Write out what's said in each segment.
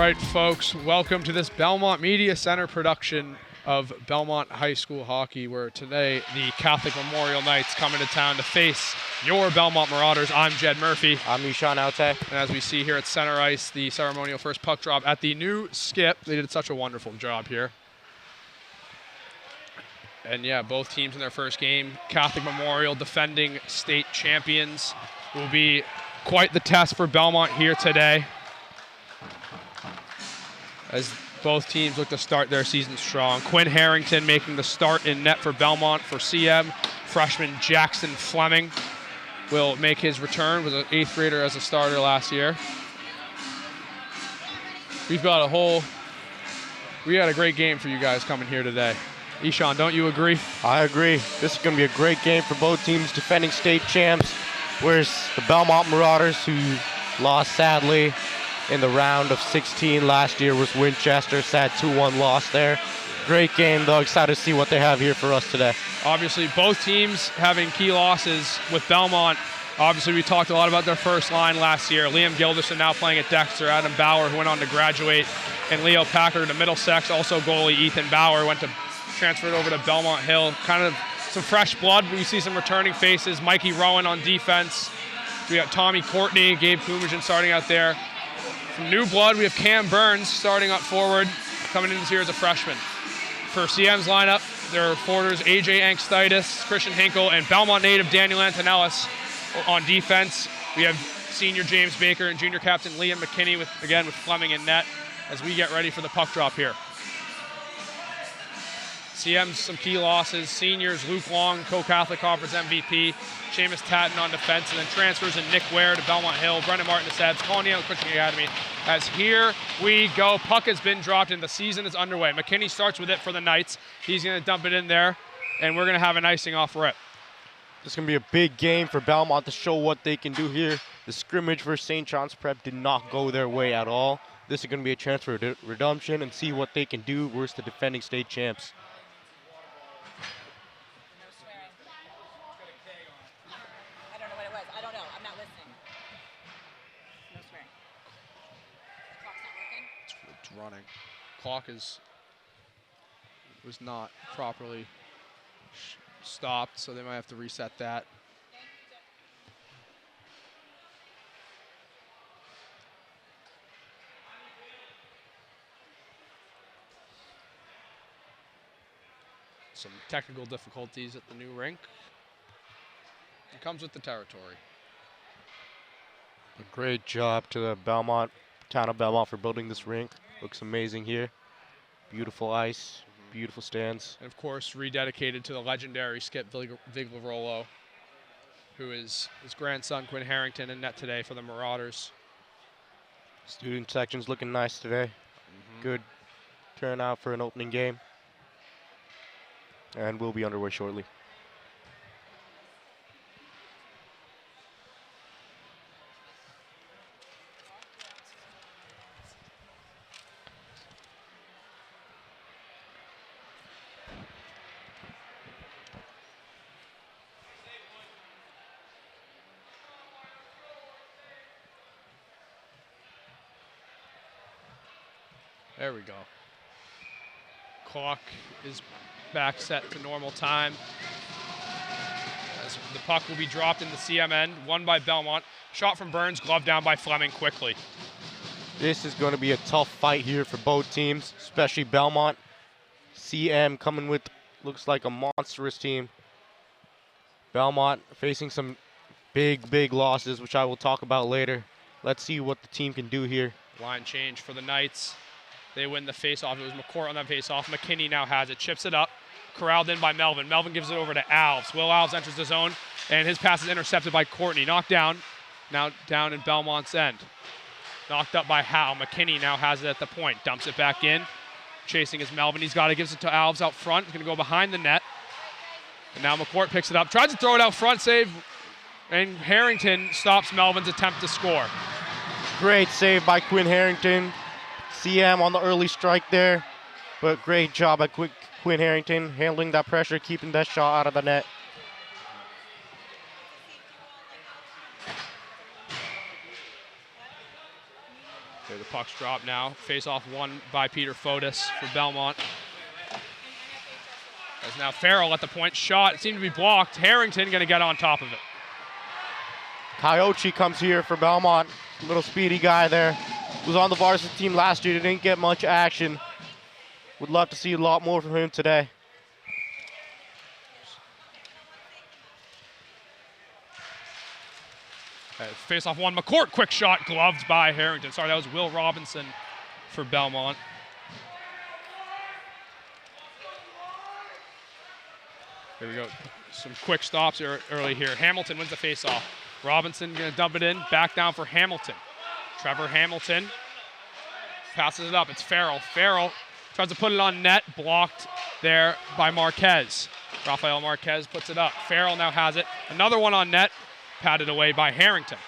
right, folks, welcome to this Belmont Media Center production of Belmont High School hockey, where today the Catholic Memorial Knights come into town to face your Belmont Marauders. I'm Jed Murphy. I'm Ishaan Awte. And as we see here at center ice, the ceremonial first puck drop at the new skip. They did such a wonderful job here. And yeah, both teams in their first game. Catholic Memorial defending state champions. Will be quite the test for Belmont here today, as both teams look to start their season strong. Quinn Harrington making the start in net for Belmont for CM. Freshman Jackson Fleming will make his return. Was an 8th grader as a starter last year. We had a great game for you guys coming here today. Ishaan, don't you agree? I agree. This is going to be a great game for both teams defending state champs. Whereas the Belmont Marauders, who lost sadly in the round of 16 last year, was Winchester. Sad 2-1 loss there. Great game, though. Excited to see what they have here for us today. Obviously, both teams having key losses. With Belmont, obviously, we talked a lot about their first line last year. Liam Gilderson now playing at Dexter. Adam Bauer, who went on to graduate. And Leo Packard to Middlesex. Also goalie Ethan Bauer transferred over to Belmont Hill. Kind of some fresh blood. We see some returning faces. Mikey Rowan on defense. We got Tommy Courtney, Gabe Kumajan starting out there. From new blood, we have Cam Burns starting up forward, coming in this year as a freshman. For CM's lineup, their forwarders AJ Angstitis, Christian Hinkle, and Belmont native Daniel Antonellis on defense. We have senior James Baker and junior captain Liam McKinney with Fleming in net as we get ready for the puck drop here. CM's some key losses. Seniors, Luke Long, Co-Catholic Conference MVP. Seamus Tatton on defense, and then transfers in Nick Ware to Belmont Hill. Brendan Martin to Sebs. Colin Yale Christian Academy. As here we go. Puck has been dropped and the season is underway. McKinney starts with it for the Knights. He's going to dump it in there, and we're going to have an icing off rip. This is going to be a big game for Belmont to show what they can do here. The scrimmage for St. John's Prep did not go their way at all. This is going to be a chance for redemption and see what they can do versus the defending state champs. Running. Clock was not properly stopped, so they might have to reset that. Some technical difficulties at the new rink. It comes with the territory. A great job to the town of Belmont for building this rink. Looks amazing here. Beautiful ice, beautiful stands. And of course, rededicated to the legendary Skip Viglirolo, who is his grandson, Quinn Harrington, in net today for the Marauders. Student section's looking nice today. Good turnout for an opening game. And we'll be underway shortly. There we go. Clock is back set to normal time. As the puck will be dropped in the CM end, won by Belmont. Shot from Burns, glove down by Fleming quickly. This is going to be a tough fight here for both teams, especially Belmont. CM coming with, looks like a monstrous team. Belmont facing some big losses, which I will talk about later. Let's see what the team can do here. Line change for the Knights. They win the faceoff. It was McCourt on that faceoff. McKinney now has it, chips it up, corralled in by Melvin. Melvin gives it over to Alves. Will Alves enters the zone, and his pass is intercepted by Courtney. Knocked down, now down in Belmont's end. Knocked up by Howe. McKinney now has it at the point. Dumps it back in. Chasing is Melvin. He's got it, gives it to Alves out front. He's going to go behind the net. And now McCourt picks it up. Tries to throw it out front, save. And Harrington stops Melvin's attempt to score. Great save by Quinn Harrington. CM on the early strike there, but great job by Quinn Harrington handling that pressure, keeping that shot out of the net. Okay, the puck's dropped now. Face-off won by Peter Fotis for Belmont. As now Farrell at the point. Shot, it seemed to be blocked. Harrington going to get on top of it. Coyote comes here for Belmont. Little speedy guy there. Was on the varsity team last year. Didn't get much action. Would love to see a lot more from him today. Face-off one. McCourt, quick shot, gloved by Harrington. Sorry, that was Will Robinson for Belmont. Here we go. Some quick stops early here. Hamilton wins the face-off. Robinson going to dump it in. Back down for Hamilton. Trevor Hamilton passes it up. It's Farrell. Farrell tries to put it on net. Blocked there by Marquez. Rafael Marquez puts it up. Farrell now has it. Another one on net. Patted away by Harrington.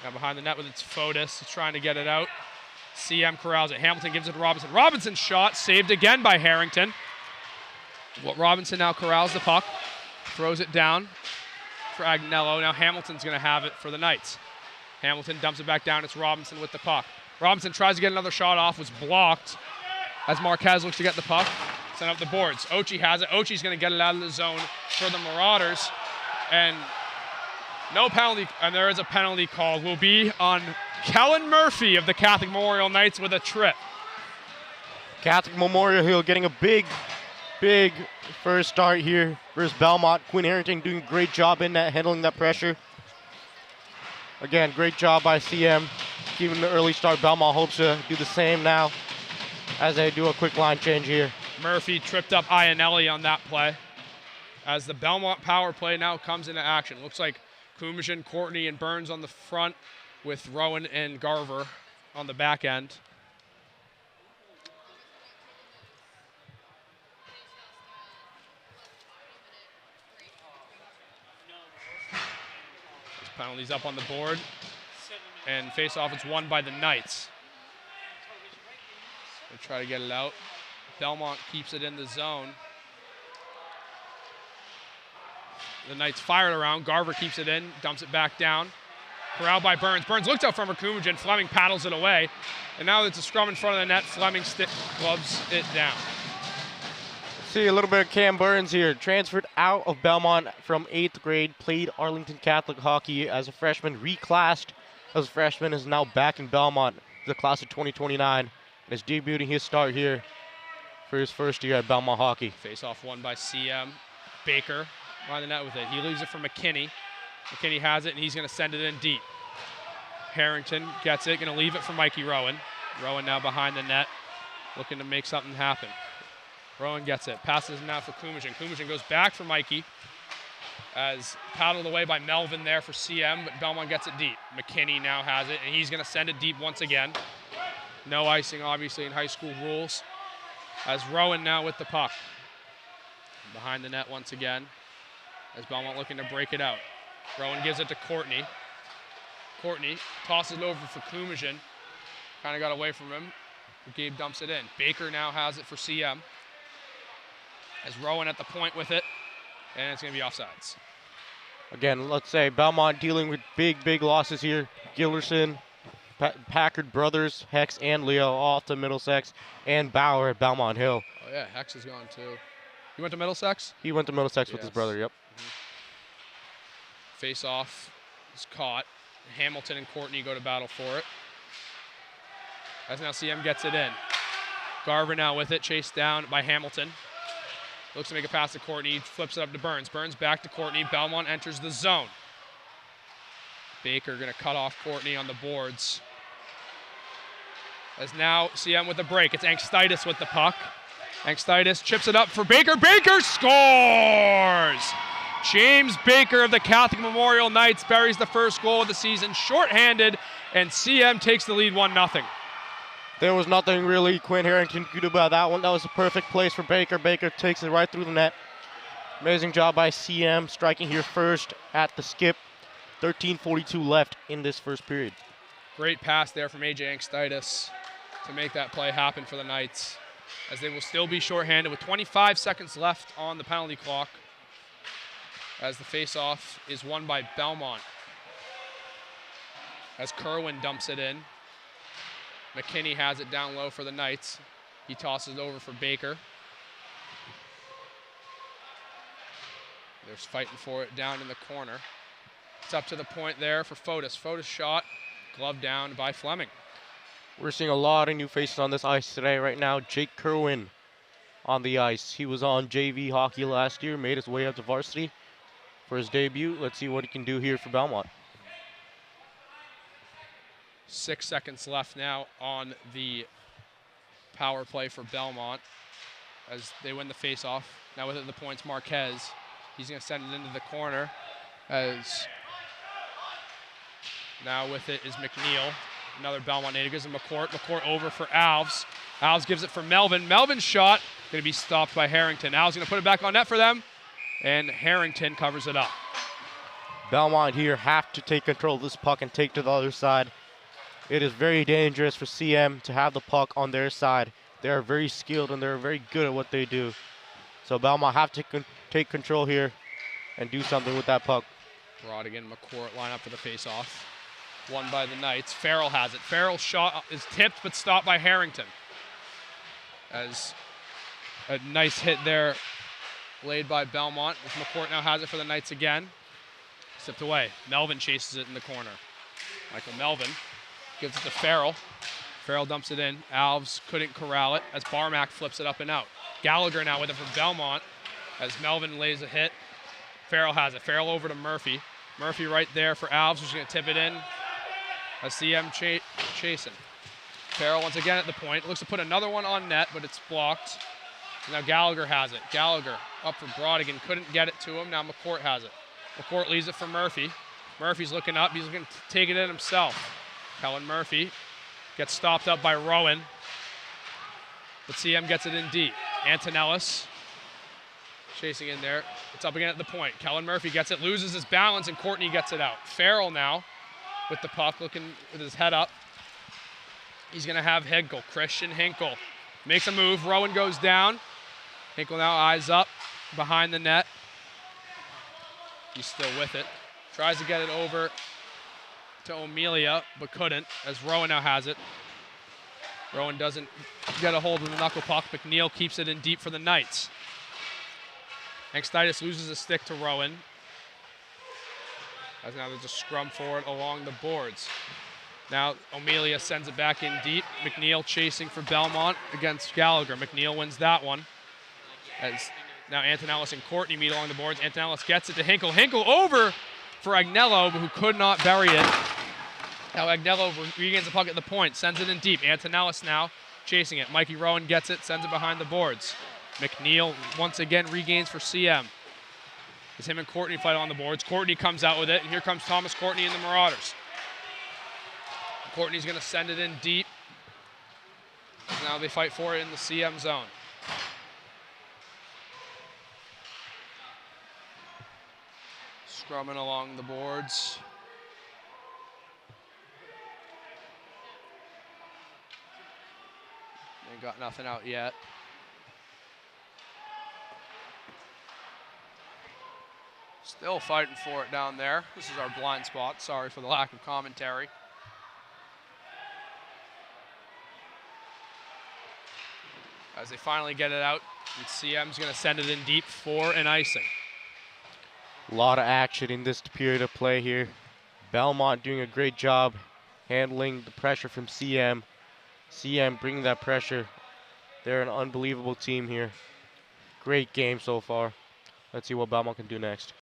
Now behind the net with its Fotis. He's trying to get it out. CM corrals it. Hamilton gives it to Robinson. Robinson's shot saved again by Harrington. Well, Robinson now corrals the puck. Throws it down for Agnello. Now Hamilton's going to have it for the Knights. Hamilton dumps it back down. It's Robinson with the puck. Robinson tries to get another shot off. Was blocked as Marquez looks to get the puck. Send up the boards. Ochi has it. Ochi's going to get it out of the zone for the Marauders. And no penalty, and there is a penalty call. Will be on Kellen Murphy of the Catholic Memorial Knights with a trip. Catholic Memorial Hill getting a big first start here versus Belmont. Quinn Harrington doing a great job in that, handling that pressure. Again, great job by CM. Keeping the early start. Belmont hopes to do the same now as they do a quick line change here. Murphy tripped up Iannelli on that play as the Belmont power play now comes into action. Looks like Kumishin, Courtney, and Burns on the front with Rowan and Garver on the back end. This penalty's up on the board. And face-off, it's won by the Knights. They try to get it out. Belmont keeps it in the zone. The Knights fire it around. Garver keeps it in, dumps it back down. Corralled by Burns. Burns looked out from Rakumajan. Fleming paddles it away. And now it's a scrum in front of the net. Fleming gloves it down. See a little bit of Cam Burns here. Transferred out of Belmont from 8th grade. Played Arlington Catholic hockey as a freshman. Reclassed as a freshman. Is now back in Belmont. The class of 2029. And is debuting his start here for his first year at Belmont hockey. Face-off won by CM. Baker behind the net with it. He leaves it for McKinney. McKinney has it, and he's going to send it in deep. Harrington gets it, going to leave it for Mikey Rowan. Rowan now behind the net, looking to make something happen. Rowan gets it, passes now for Kumishin. Kumishin goes back for Mikey, as paddled away by Melvin there for CM, but Belmont gets it deep. McKinney now has it, and he's going to send it deep once again. No icing, obviously, in high school rules. As Rowan now with the puck. Behind the net once again, as Belmont looking to break it out. Rowan gives it to Courtney. Courtney tosses it over for Kumishin. Kind of got away from him. Gabe dumps it in. Baker now has it for CM. As Rowan at the point with it. And it's going to be offsides. Again, let's say Belmont dealing with big losses here. Gillerson, Packard brothers, Hex and Leo, all to Middlesex, and Bauer at Belmont Hill. Oh yeah, Hex is gone too. He went to Middlesex? He went to Middlesex with his brother, yep. Face-off is caught. Hamilton and Courtney go to battle for it. As now CM gets it in. Garver now with it, chased down by Hamilton. Looks to make a pass to Courtney, flips it up to Burns. Burns back to Courtney. Belmont enters the zone. Baker going to cut off Courtney on the boards. As now CM with the break. It's Angstitis with the puck. Angstitis chips it up for Baker. Baker scores! James Baker of the Catholic Memorial Knights buries the first goal of the season, shorthanded, and CM takes the lead 1-0. There was nothing really Quinn Harrington could do about that one. That was a perfect place for Baker. Baker takes it right through the net. Amazing job by CM, striking here first at the skip. 13:42 left in this first period. Great pass there from AJ Angstitis to make that play happen for the Knights, as they will still be shorthanded with 25 seconds left on the penalty clock, as the face-off is won by Belmont. As Kerwin dumps it in. McKinney has it down low for the Knights. He tosses it over for Baker. They're fighting for it down in the corner. It's up to the point there for Fotis. Fotis shot, glove down by Fleming. We're seeing a lot of new faces on this ice today right now. Jake Kerwin on the ice. He was on JV hockey last year, made his way up to varsity for his debut. Let's see what he can do here for Belmont. 6 seconds left now on the power play for Belmont as they win the face-off. Now with it, the points, Marquez. He's going to send it into the corner as now with it is McNeil. Another Belmont native gives him McCourt. McCourt over for Alves. Alves gives it for Melvin. Melvin's shot going to be stopped by Harrington. Alves going to put it back on net for them, and Harrington covers it up. Belmont here have to take control of this puck and take to the other side. It is very dangerous for CM to have the puck on their side. They are very skilled and they're very good at what they do. So Belmont have to take control here and do something with that puck. Brodigan, McCourt line up for the face-off. Won by the Knights. Farrell has it. Farrell's shot is tipped but stopped by Harrington. As a nice hit there laid by Belmont. As McCourt now has it for the Knights again. Sipped away. Melvin chases it in the corner. Michael Melvin gives it to Farrell. Farrell dumps it in. Alves couldn't corral it as Barmack flips it up and out. Gallagher now with it for Belmont as Melvin lays a hit. Farrell has it. Farrell over to Murphy. Murphy right there for Alves, who's going to tip it in. A CM chasing. Farrell once again at the point. Looks to put another one on net, but it's blocked. Now Gallagher has it. Gallagher up for Brodigan. Couldn't get it to him. Now McCourt has it. McCourt leaves it for Murphy. Murphy's looking up. He's looking to take it in himself. Kellen Murphy gets stopped up by Rowan. But CM gets it in deep. Antonellis chasing in there. It's up again at the point. Kellen Murphy gets it, loses his balance, and Courtney gets it out. Farrell now with the puck, looking with his head up. He's going to have Hinkle. Christian Hinkle makes a move. Rowan goes down. Hinkle now eyes up behind the net. He's still with it. Tries to get it over to O'Melia, but couldn't, as Rowan now has it. Rowan doesn't get a hold of the knuckle puck. McNeil keeps it in deep for the Knights. Angstitis loses a stick to Rowan. As now there's a scrum for it along the boards. Now O'Melia sends it back in deep. McNeil chasing for Belmont against Gallagher. McNeil wins that one. As now Antonellis and Courtney meet along the boards. Antonellis gets it to Hinkle. Hinkle over for Agnello, who could not bury it. Now Agnello regains the puck at the point, sends it in deep. Antonellis now chasing it. Mikey Rowan gets it, sends it behind the boards. McNeil once again regains for CM. As him and Courtney fight on the boards. Courtney comes out with it, and here comes Thomas Courtney and the Marauders. Courtney's going to send it in deep. Now they fight for it in the CM zone. Scrumming along the boards. They got nothing out yet. Still fighting for it down there. This is our blind spot. Sorry for the lack of commentary. As they finally get it out, CM's going to send it in deep for an icing. A lot of action in this period of play here. Belmont doing a great job handling the pressure from CM. CM bringing that pressure. They're an unbelievable team here. Great game so far. Let's see what Belmont can do next.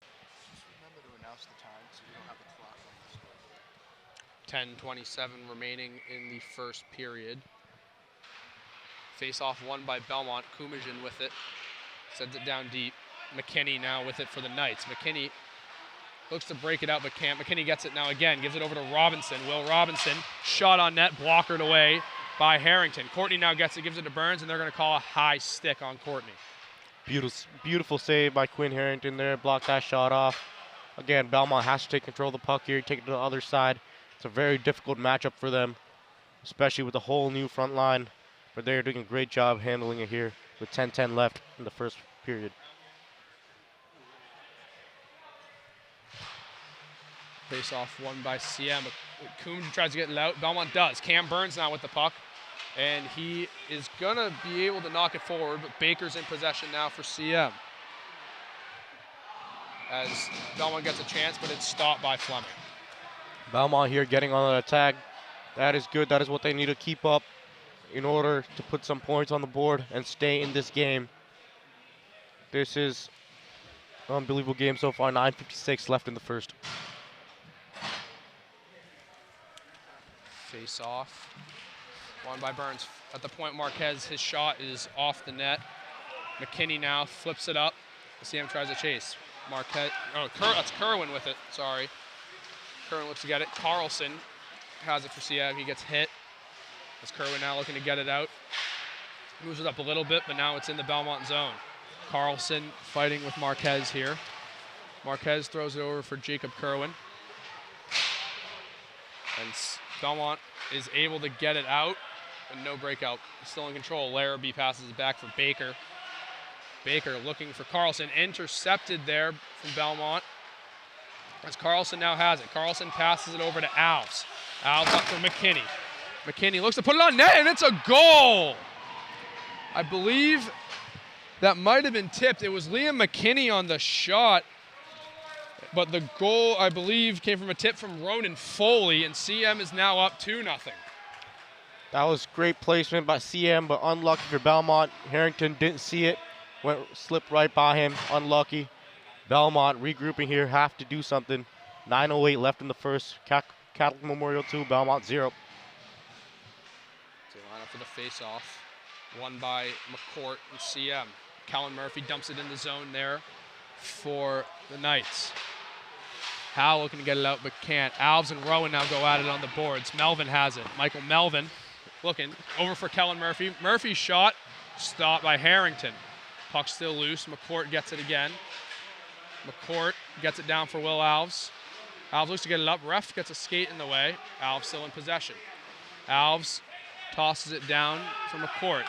Remember to announce the time so you don't have the clock on the screen. 10:27 remaining in the first period. Face-off won by Belmont. Kumajin with it. Sends it down deep. McKinney now with it for the Knights. McKinney looks to break it out, but can't. McKinney gets it now again. Gives it over to Robinson. Will Robinson. Shot on net. Blockered away by Harrington. Courtney now gets it. Gives it to Burns, and they're going to call a high stick on Courtney. Beautiful save by Quinn Harrington there. Blocked that shot off. Again, Belmont has to take control of the puck here. Take it to the other side. It's a very difficult matchup for them, especially with the whole new front line. But they're doing a great job handling it here with 10:10 left in the first period. Face off won by CM. Coombs tries to get it out. Belmont does. Cam Burns now with the puck. And he is going to be able to knock it forward, but Baker's in possession now for CM. As Belmont gets a chance, but it's stopped by Fleming. Belmont here getting on the attack. That is good. That is what they need to keep up in order to put some points on the board and stay in this game. This is an unbelievable game so far. 9:56 left in the first. Face off. Won by Burns. At the point, Marquez, his shot is off the net. McKinney now flips it up. CM tries to chase. Marquez, that's Kerwin with it, sorry. Kerwin looks to get it. Carlson has it for CM. He gets hit. As Kerwin now looking to get it out. Moves it up a little bit, but now it's in the Belmont zone. Carlson fighting with Marquez here. Marquez throws it over for Jacob Kerwin. And Belmont is able to get it out, and no breakout. Still in control. Larrabee passes it back for Baker. Baker looking for Carlson. Intercepted there from Belmont. As Carlson now has it. Carlson passes it over to Alves. Alves up for McKinney. McKinney looks to put it on net, and it's a goal! I believe that might have been tipped. It was Liam McKinney on the shot, but the goal, I believe, came from a tip from Ronan Foley, and CM is now up 2-0. That was great placement by CM, but unlucky for Belmont. Harrington didn't see it. Slipped right by him. Unlucky. Belmont regrouping here. Have to do something. 9:08 left in the first. Catholic Memorial 2, Belmont 0. So line up for the face-off. Won by McCourt and CM. Callan Murphy dumps it in the zone there for the Knights. Howell looking to get it out, but can't. Alves and Rowan now go at it on the boards. Melvin has it. Michael Melvin looking over for Kellen Murphy. Murphy's shot stopped by Harrington. Puck still loose. McCourt gets it again. McCourt gets it down for Will Alves. Alves looks to get it up. Ref gets a skate in the way. Alves still in possession. Alves tosses it down for McCourt.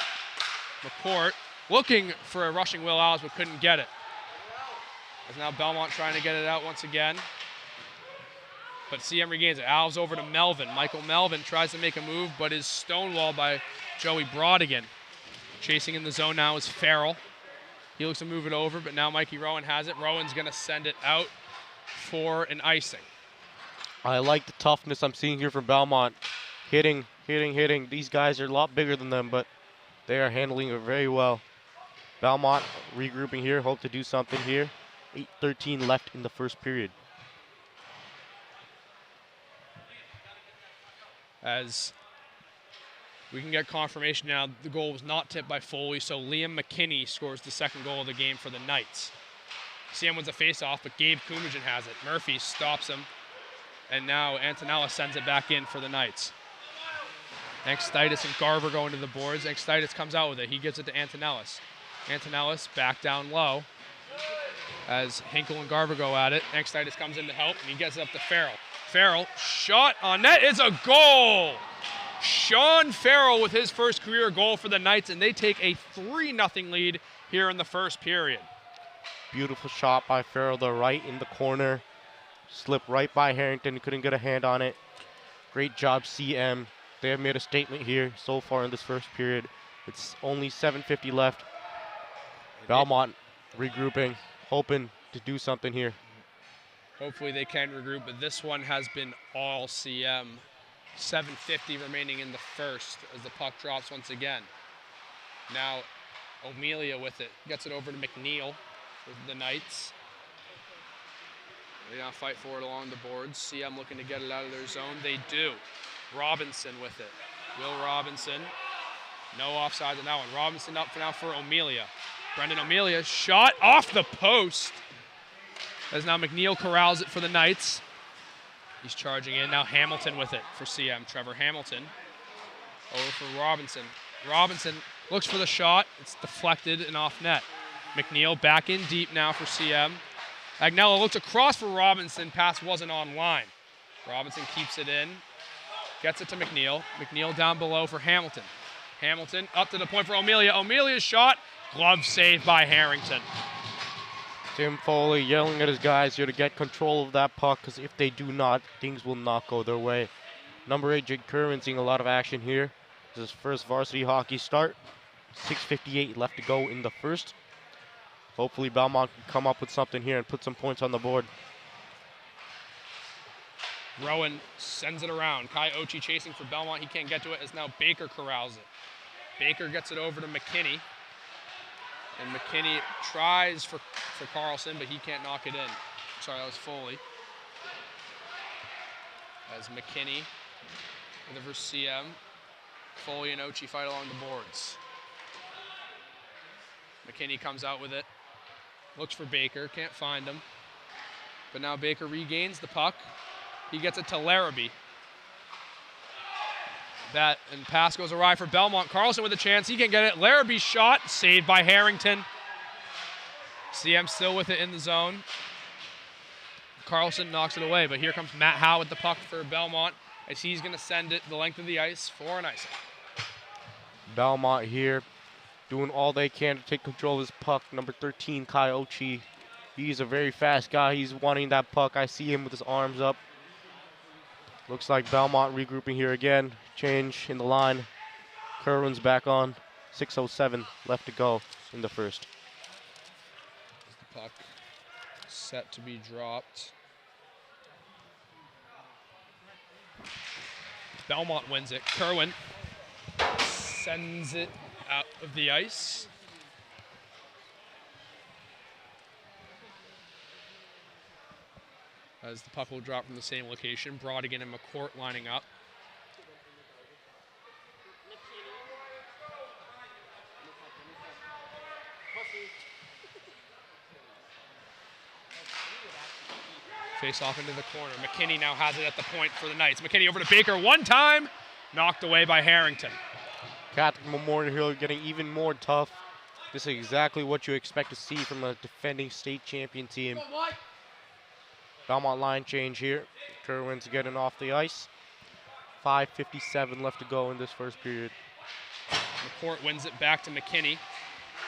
McCourt looking for a rushing Will Alves, but couldn't get it. As now Belmont trying to get it out once again. But CM regains it. Alves over to Melvin. Michael Melvin tries to make a move, but is stonewalled by Joey Brodigan. Chasing in the zone now is Farrell. He looks to move it over, but now Mikey Rowan has it. Rowan's going to send it out for an icing. I like the toughness I'm seeing here from Belmont. Hitting. These guys are a lot bigger than them, but they are handling it very well. Belmont regrouping here. Hope to do something here. 8:13 left in the first period. As we can get confirmation now, the goal was not tipped by Foley, so Liam McKinney scores the second goal of the game for the Knights. CM wins a face-off, but Gabe Kumajan has it. Murphy stops him, and now Antonella sends it back in for the Knights. Anxtitis and Garver going to the boards. Anxtitis comes out with it. He gives it to Antonellis. Antonellis back down low as Hinkle and Garver go at it. Anxtitis comes in to help, and he gets it up to Farrell. Farrell, shot on net, is a goal! Sean Farrell with his first career goal for the Knights, and they take a 3-0 lead here in the first period. Beautiful shot by Farrell, the right in the corner. Slipped right by Harrington, couldn't get a hand on it. Great job, CM. They have made a statement here so far in this first period. It's only 7:50 left. Belmont regrouping, hoping to do something here. Hopefully they can regroup, but this one has been all CM. 7:50 remaining in the first as the puck drops once again. Now O'Melia with it, gets it over to McNeil with the Knights. They now fight for it along the boards. CM looking to get it out of their zone. They do. Robinson with it. Will Robinson. No offside on that one. Robinson up for now for O'Melia. Brendan O'Melia shot off the post. As now McNeil corrals it for the Knights. He's charging in. Now Hamilton with it for CM. Trevor Hamilton. Over for Robinson. Robinson looks for the shot. It's deflected and off net. McNeil back in deep now for CM. Agnello looks across for Robinson. Pass wasn't on line. Robinson keeps it in. Gets it to McNeil. McNeil down below for Hamilton. Hamilton up to the point for O'Melia. O'Melia's shot. Glove saved by Harrington. Tim Foley yelling at his guys here to get control of that puck, because if they do not, things will not go their way. Number 8, Jake Kerwin, seeing a lot of action here. This is his first varsity hockey start. 6:58 left to go in the first. Hopefully Belmont can come up with something here and put some points on the board. Rowan sends it around. Kai Ochi chasing for Belmont. He can't get to it as now Baker corrals it. Baker gets it over to McKinney. And McKinney tries for Carlson, but he can't knock it in. Sorry, that was Foley. As McKinney with it for CM. Foley and Ochi fight along the boards. McKinney comes out with it. Looks for Baker, can't find him. But now Baker regains the puck. He gets it to Larrabee. That and pass goes awry for Belmont. Carlson with a chance, he can get it. Larrabee's shot, saved by Harrington. CM still with it in the zone. Carlson knocks it away, but here comes Matt Howe with the puck for Belmont as he's gonna send it the length of the ice for an icing. Belmont here doing all they can to take control of his puck. Number 13, Kai Ochi. He's a very fast guy. He's wanting that puck. I see him with his arms up. Looks like Belmont regrouping here again. Change in the line. Kerwin's back on. 6:07 left to go in the first. The puck set to be dropped. Belmont wins it. Kerwin sends it out of the ice. As the puck will drop from the same location. Brodigan and McCourt lining up. Face off into the corner. McKinney now has it at the point for the Knights. McKinney over to Baker one time. Knocked away by Harrington. Catholic Memorial Hill getting even more tough. This is exactly what you expect to see from a defending state champion team. Belmont line change here. Kerwin's getting off the ice. 5:57 left to go in this first period. McCourt wins it back to McKinney.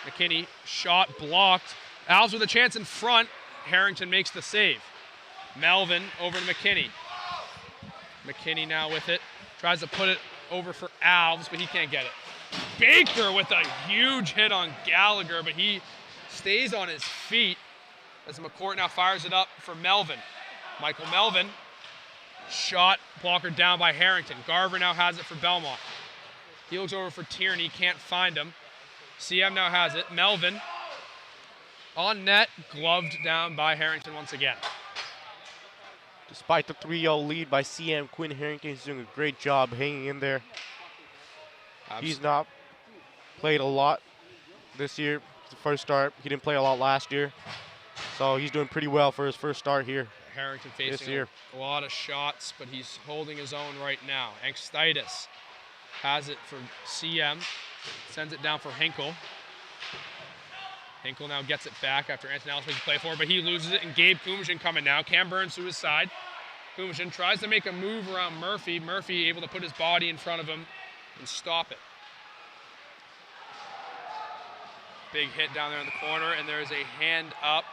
McKinney, shot blocked. Alves with a chance in front. Harrington makes the save. Melvin over to McKinney. McKinney now with it. Tries to put it over for Alves, but he can't get it. Baker with a huge hit on Gallagher, but he stays on his feet as McCourt now fires it up for Melvin. Michael Melvin, shot blocker down by Harrington. Garver now has it for Belmont. He looks over for Tierney, can't find him. CM now has it. Melvin on net, gloved down by Harrington once again. Despite the 3-0 lead by CM, Quinn Harrington is doing a great job hanging in there. He's not played a lot this year. It's the first start. He didn't play a lot last year. So he's doing pretty well for his first start here. Harrington facing a lot of shots, but he's holding his own right now. Angstitis has it for CM. Sends it down for Hinkle. Hinkle now gets it back after Antonellis makes a play for it, but he loses it, and Gabe Kumishin coming now. Cam Burns to his side. Kumishin tries to make a move around Murphy. Murphy able to put his body in front of him and stop it. Big hit down there in the corner, and there is a hand up.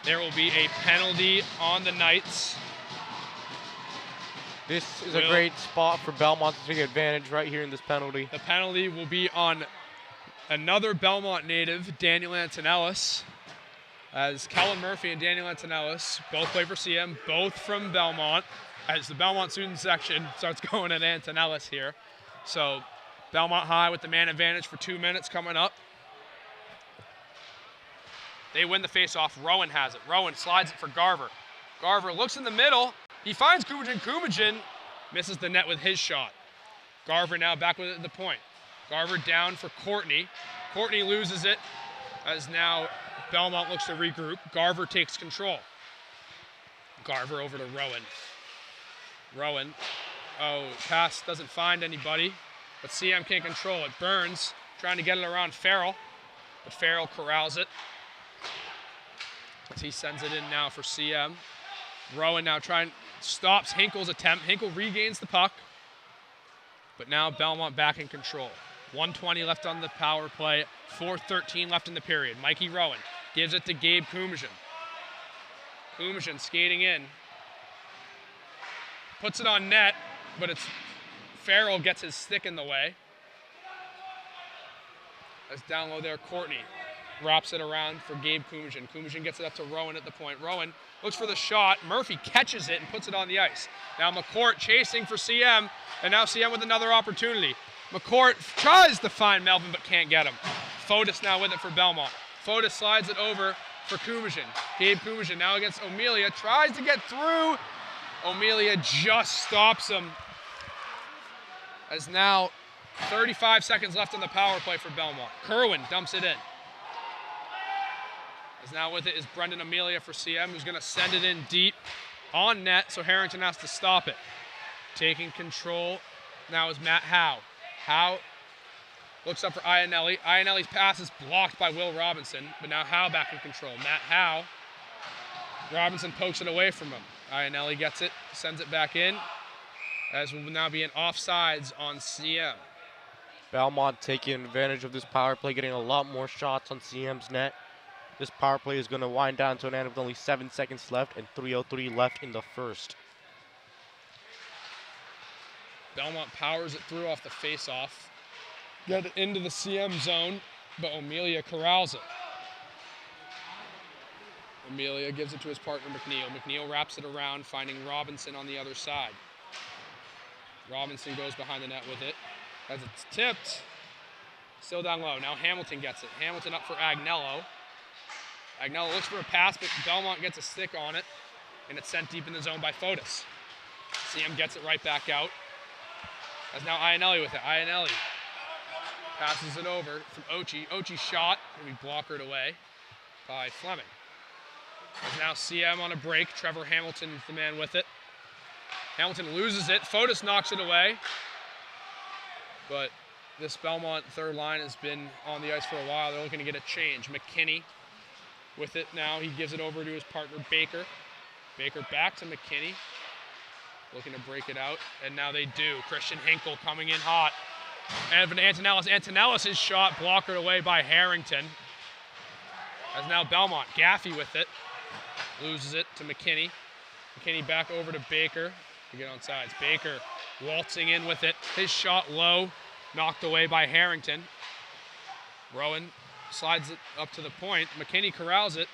There will be a penalty on the Knights. This is a great spot for Belmont to take advantage right here in this penalty. The penalty will be on another Belmont native, Daniel Antonellis, as Kellen Murphy and Daniel Antonellis both play for CM, both from Belmont, as the Belmont student section starts going at Antonellis here. So Belmont High with the man advantage for 2 minutes coming up. They win the face-off. Rowan has it. Rowan slides it for Garver. Garver looks in the middle. He finds Kumajin. Kumajin misses the net with his shot. Garver now back with it at the point. Garver down for Courtney. Courtney loses it as now Belmont looks to regroup. Garver takes control. Garver over to Rowan. Rowan, pass doesn't find anybody, but CM can't control it. Burns trying to get it around Farrell, but Farrell corrals it. As he sends it in now for CM. Rowan now stops Hinkle's attempt. Hinkle regains the puck, but now Belmont back in control. 1:20 left on the power play, 4:13 left in the period. Mikey Rowan gives it to Gabe Kumishin. Kumajin skating in. Puts it on net, but Farrell gets his stick in the way. As down low there, Courtney wraps it around for Gabe Kumajin. Kumajin gets it up to Rowan at the point. Rowan looks for the shot. Murphy catches it and puts it on the ice. Now McCourt chasing for CM, and now CM with another opportunity. McCourt tries to find Melvin but can't get him. Fotis now with it for Belmont. Fotis slides it over for Kumajin. Gabe Kumajin now against O'Melia, tries to get through. O'Melia just stops him. As now 35 seconds left on the power play for Belmont. Kerwin dumps it in. As now with it is Brendan Amelia for CM, who's going to send it in deep on net, so Harrington has to stop it. Taking control now is Matt Howe. Howe looks up for Iannelli. Iannelli's pass is blocked by Will Robinson, but now Howe back in control. Matt Howe. Robinson pokes it away from him. Iannelli gets it, sends it back in, as will now be an offsides on CM. Belmont taking advantage of this power play, getting a lot more shots on CM's net. This power play is going to wind down to an end with only 7 seconds left and 3:03 left in the first. Belmont powers it through off the face-off. Get it into the CM zone, but O'Melia corrals it. Amelia gives it to his partner, McNeil. McNeil wraps it around, finding Robinson on the other side. Robinson goes behind the net with it. As it's tipped, still down low. Now Hamilton gets it. Hamilton up for Agnello. Agnello looks for a pass, but Belmont gets a stick on it, and it's sent deep in the zone by Fotis. CM gets it right back out. As now Iannelli with it. Iannelli passes it over from Ochi. Ochi's shot will be blockered away by Fleming. As now CM on a break. Trevor Hamilton is the man with it. Hamilton loses it. Fotis knocks it away. But this Belmont third line has been on the ice for a while. They're looking to get a change. McKinney with it now. He gives it over to his partner, Baker. Baker back to McKinney. Looking to break it out. And now they do. Christian Hinkle coming in hot. Evan Antonellis. Antonellis' shot blockered away by Harrington. As now Belmont. Gaffey with it. Loses it to McKinney. McKinney back over to Baker to get on sides. Baker waltzing in with it. His shot low. Knocked away by Harrington. Rowan slides it up to the point. McKinney corrals it.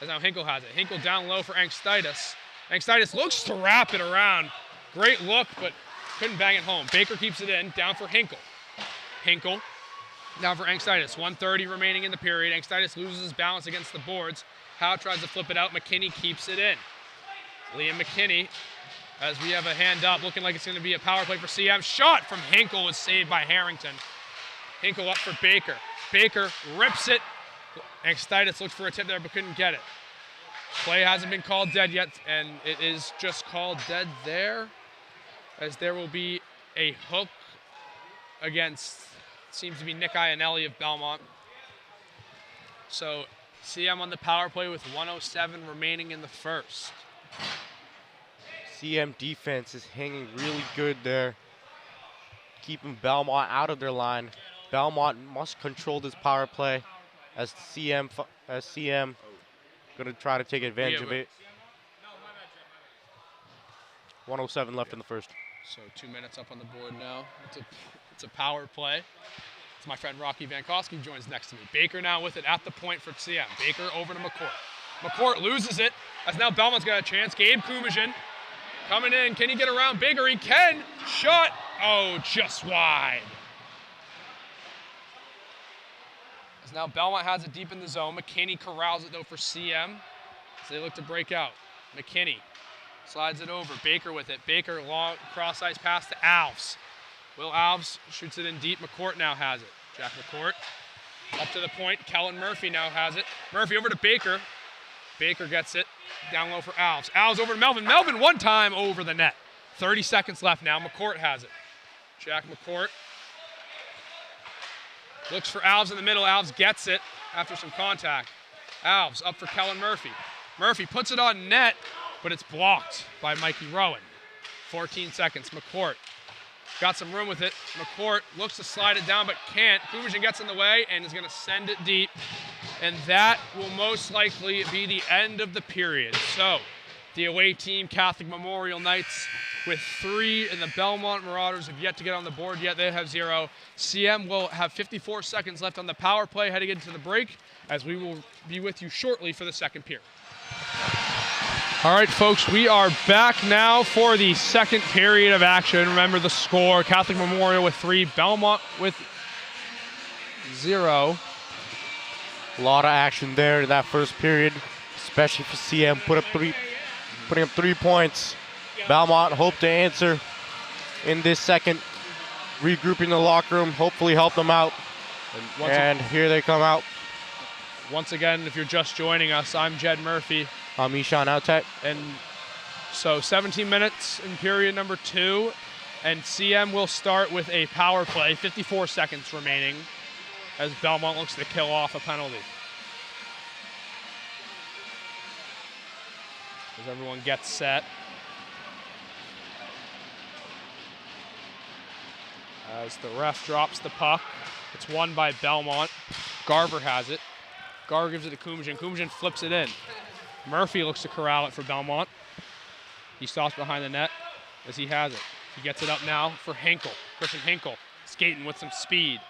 As now Hinkle has it. Hinkle down low for Angstitis. Angstitis looks to wrap it around. Great look, but couldn't bang it home. Baker keeps it in. Down for Hinkle. Hinkle down for Angstitis. 1:30 remaining in the period. Angstitis loses his balance against the boards. Howe tries to flip it out. McKinney keeps it in. Liam McKinney, as we have a hand up, looking like it's going to be a power play for CM. Shot from Hinkle was saved by Harrington. Hinkle up for Baker. Baker rips it. Angstitis looked for a tip there but couldn't get it. Play hasn't been called dead yet, and it is just called dead there, as there will be a hook against, seems to be Nick Iannelli of Belmont. So CM on the power play with 1:07 remaining in the first. CM defense is hanging really good there, keeping Belmont out of their line. Belmont must control this power play as CM going to try to take advantage of it. 1:07 left in the first. So 2 minutes up on the board now. It's a power play. It's my friend Rocky Vankowski joins next to me. Baker now with it at the point for CM. Baker over to McCourt. McCourt loses it, as now Belmont's got a chance. Gabe Kumajin coming in. Can he get around Baker? He can. Shot. Oh, just wide. As now Belmont has it deep in the zone. McKinney corrals it though for CM as they look to break out. McKinney slides it over. Baker with it. Baker long cross ice pass to Alves. Will Alves shoots it in deep. McCourt now has it. Jack McCourt up to the point. Kellen Murphy now has it. Murphy over to Baker. Baker gets it down low for Alves. Alves over to Melvin. Melvin one time over the net. 30 seconds left now. McCourt has it. Jack McCourt looks for Alves in the middle. Alves gets it after some contact. Alves up for Kellen Murphy. Murphy puts it on net, but it's blocked by Mikey Rowan. 14 seconds. McCourt got some room with it. McCourt looks to slide it down, but can't. Kumajin gets in the way and is going to send it deep. And that will most likely be the end of the period. So the away team, Catholic Memorial Knights, with 3, and the Belmont Marauders have yet to get on the board yet. They have 0. CM will have 54 seconds left on the power play heading into the break, as we will be with you shortly for the second period. All right, folks, we are back now for the second period of action. Remember the score, Catholic Memorial with 3, Belmont with 0. A lot of action there in that first period, especially for CM, putting up 3 points. Belmont hope to answer in this second, regrouping the locker room, hopefully help them out. And here they come out. Once again, if you're just joining us, I'm Jed Murphy. I'm Ishaan Awte. And so 17 minutes in period number 2, and CM will start with a power play, 54 seconds remaining, as Belmont looks to kill off a penalty. As everyone gets set. As the ref drops the puck, it's won by Belmont. Garver has it. Garver gives it to Kumjian. Kumjian flips it in. Murphy looks to corral it for Belmont. He stops behind the net as he has it. He gets it up now for Hinkle. Christian Hinkle skating with some speed.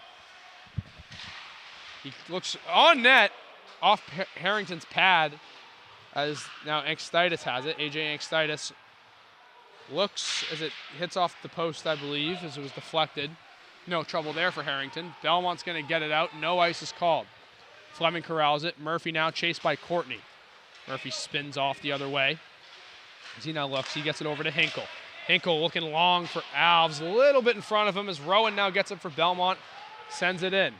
He looks on net off Harrington's pad as now Angstitis has it. AJ Angstitis looks as it hits off the post, I believe, as it was deflected. No trouble there for Harrington. Belmont's going to get it out. No ice is called. Fleming corrals it. Murphy now chased by Courtney. Murphy spins off the other way. As he now looks, he gets it over to Hinkle. Hinkle looking long for Alves, a little bit in front of him as Rowan now gets it for Belmont, sends it in.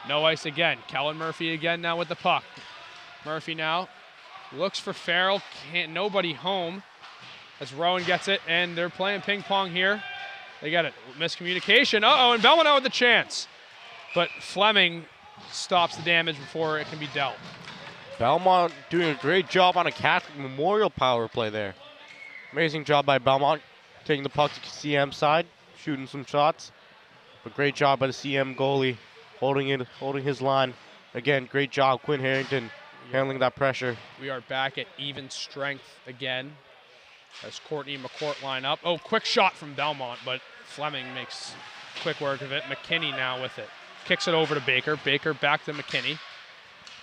No ice again. Kellen Murphy again now with the puck. Murphy now looks for Farrell. Nobody home as Rowan gets it, and they're playing ping pong here. They got it. Miscommunication. Uh-oh, and Belmont out with the chance. But Fleming stops the damage before it can be dealt. Belmont doing a great job on a Catholic Memorial power play there. Amazing job by Belmont, taking the puck to CM side, shooting some shots. But great job by the CM goalie, holding his line. Again, great job, Quinn Harrington, handling that pressure. We are back at even strength again as Courtney and McCourt line up. Oh, quick shot from Belmont, but Fleming makes quick work of it. McKinney now with it. Kicks it over to Baker. Baker back to McKinney.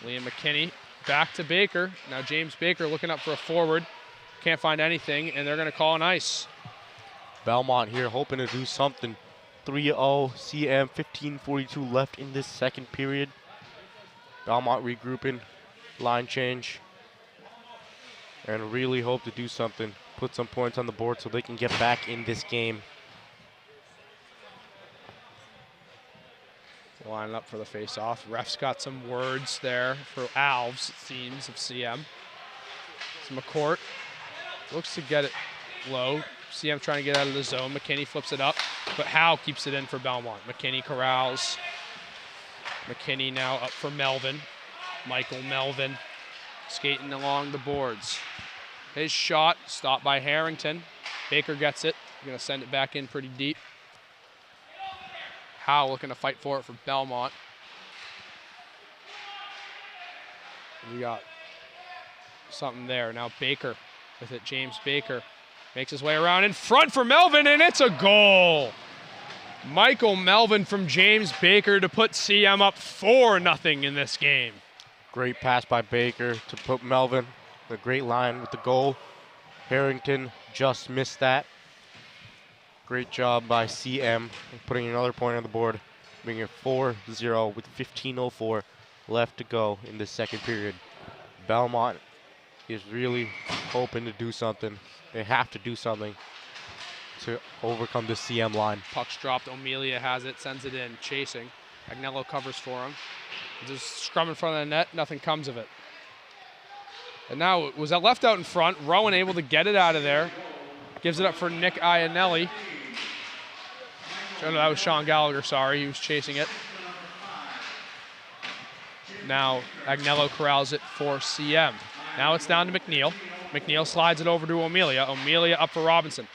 Liam McKinney back to Baker. Now James Baker looking up for a forward. Can't find anything, and they're going to call an ice. Belmont here hoping to do something. 3-0 CM, 15:42 left in this second period. Belmont regrouping, line change, and really hope to do something. Put some points on the board so they can get back in this game. Lining up for the face-off. Ref's got some words there for Alves, it seems, of CM. It's McCourt. Looks to get it low. CM trying to get out of the zone. McKinney flips it up, but Howe keeps it in for Belmont. McKinney corrals. McKinney now up for Melvin. Michael Melvin skating along the boards. His shot stopped by Harrington. Baker gets it. Going to send it back in pretty deep. Howe looking to fight for it for Belmont. We got something there. Now Baker with it. James Baker makes his way around in front for Melvin, and it's a goal. Michael Melvin from James Baker to put CM up 4-0 in this game. Great pass by Baker to put Melvin. A great line with the goal. Harrington just missed that. Great job by CM putting another point on the board, bringing it 4-0 with 15:04 left to go in the second period. Belmont is really hoping to do something. They have to do something to overcome the CM line. Puck's dropped. O'Melia has it, sends it in, chasing. Agnello covers for him. Just scrum in front of the net, nothing comes of it. And now, was that left out in front? Rowan able to get it out of there. Gives it up for Nick Iannelli. Oh, no, that was Sean Gallagher, sorry. He was chasing it. Now, Agnello corrals it for CM. Now it's down to McNeil. McNeil slides it over to O'Melia. O'Melia up for Robinson.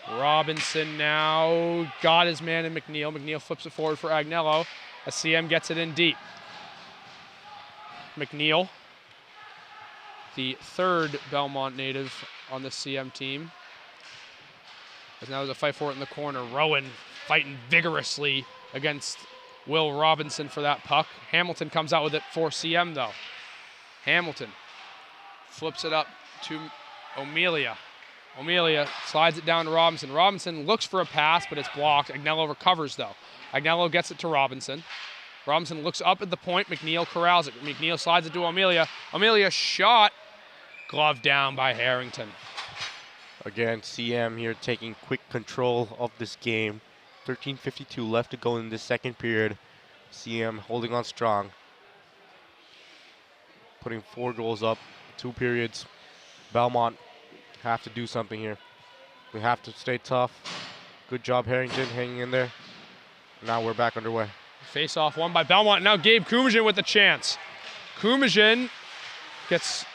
Robinson now got his man in McNeil. McNeil flips it forward for Agnello as CM gets it in deep. McNeil, the third Belmont native on the CM team. As now there's a fight for it in the corner. Rowan fighting vigorously against Will Robinson for that puck. Hamilton comes out with it for CM though. Hamilton flips it up to O'Melia. O'Melia slides it down to Robinson. Robinson looks for a pass, but it's blocked. Agnello recovers though. Agnello gets it to Robinson. Robinson looks up at the point. McNeil corrals it. McNeil slides it to O'Melia. O'Melia shot. Glove down by Harrington. Again, CM here taking quick control of this game. 13:52 left to go in the second period. CM holding on strong. Putting 4 goals up, 2 periods. Belmont have to do something here. We have to stay tough. Good job, Harrington, hanging in there. Now we're back underway. Face off won by Belmont. Now Gabe Kumajin with the chance. Kumajin gets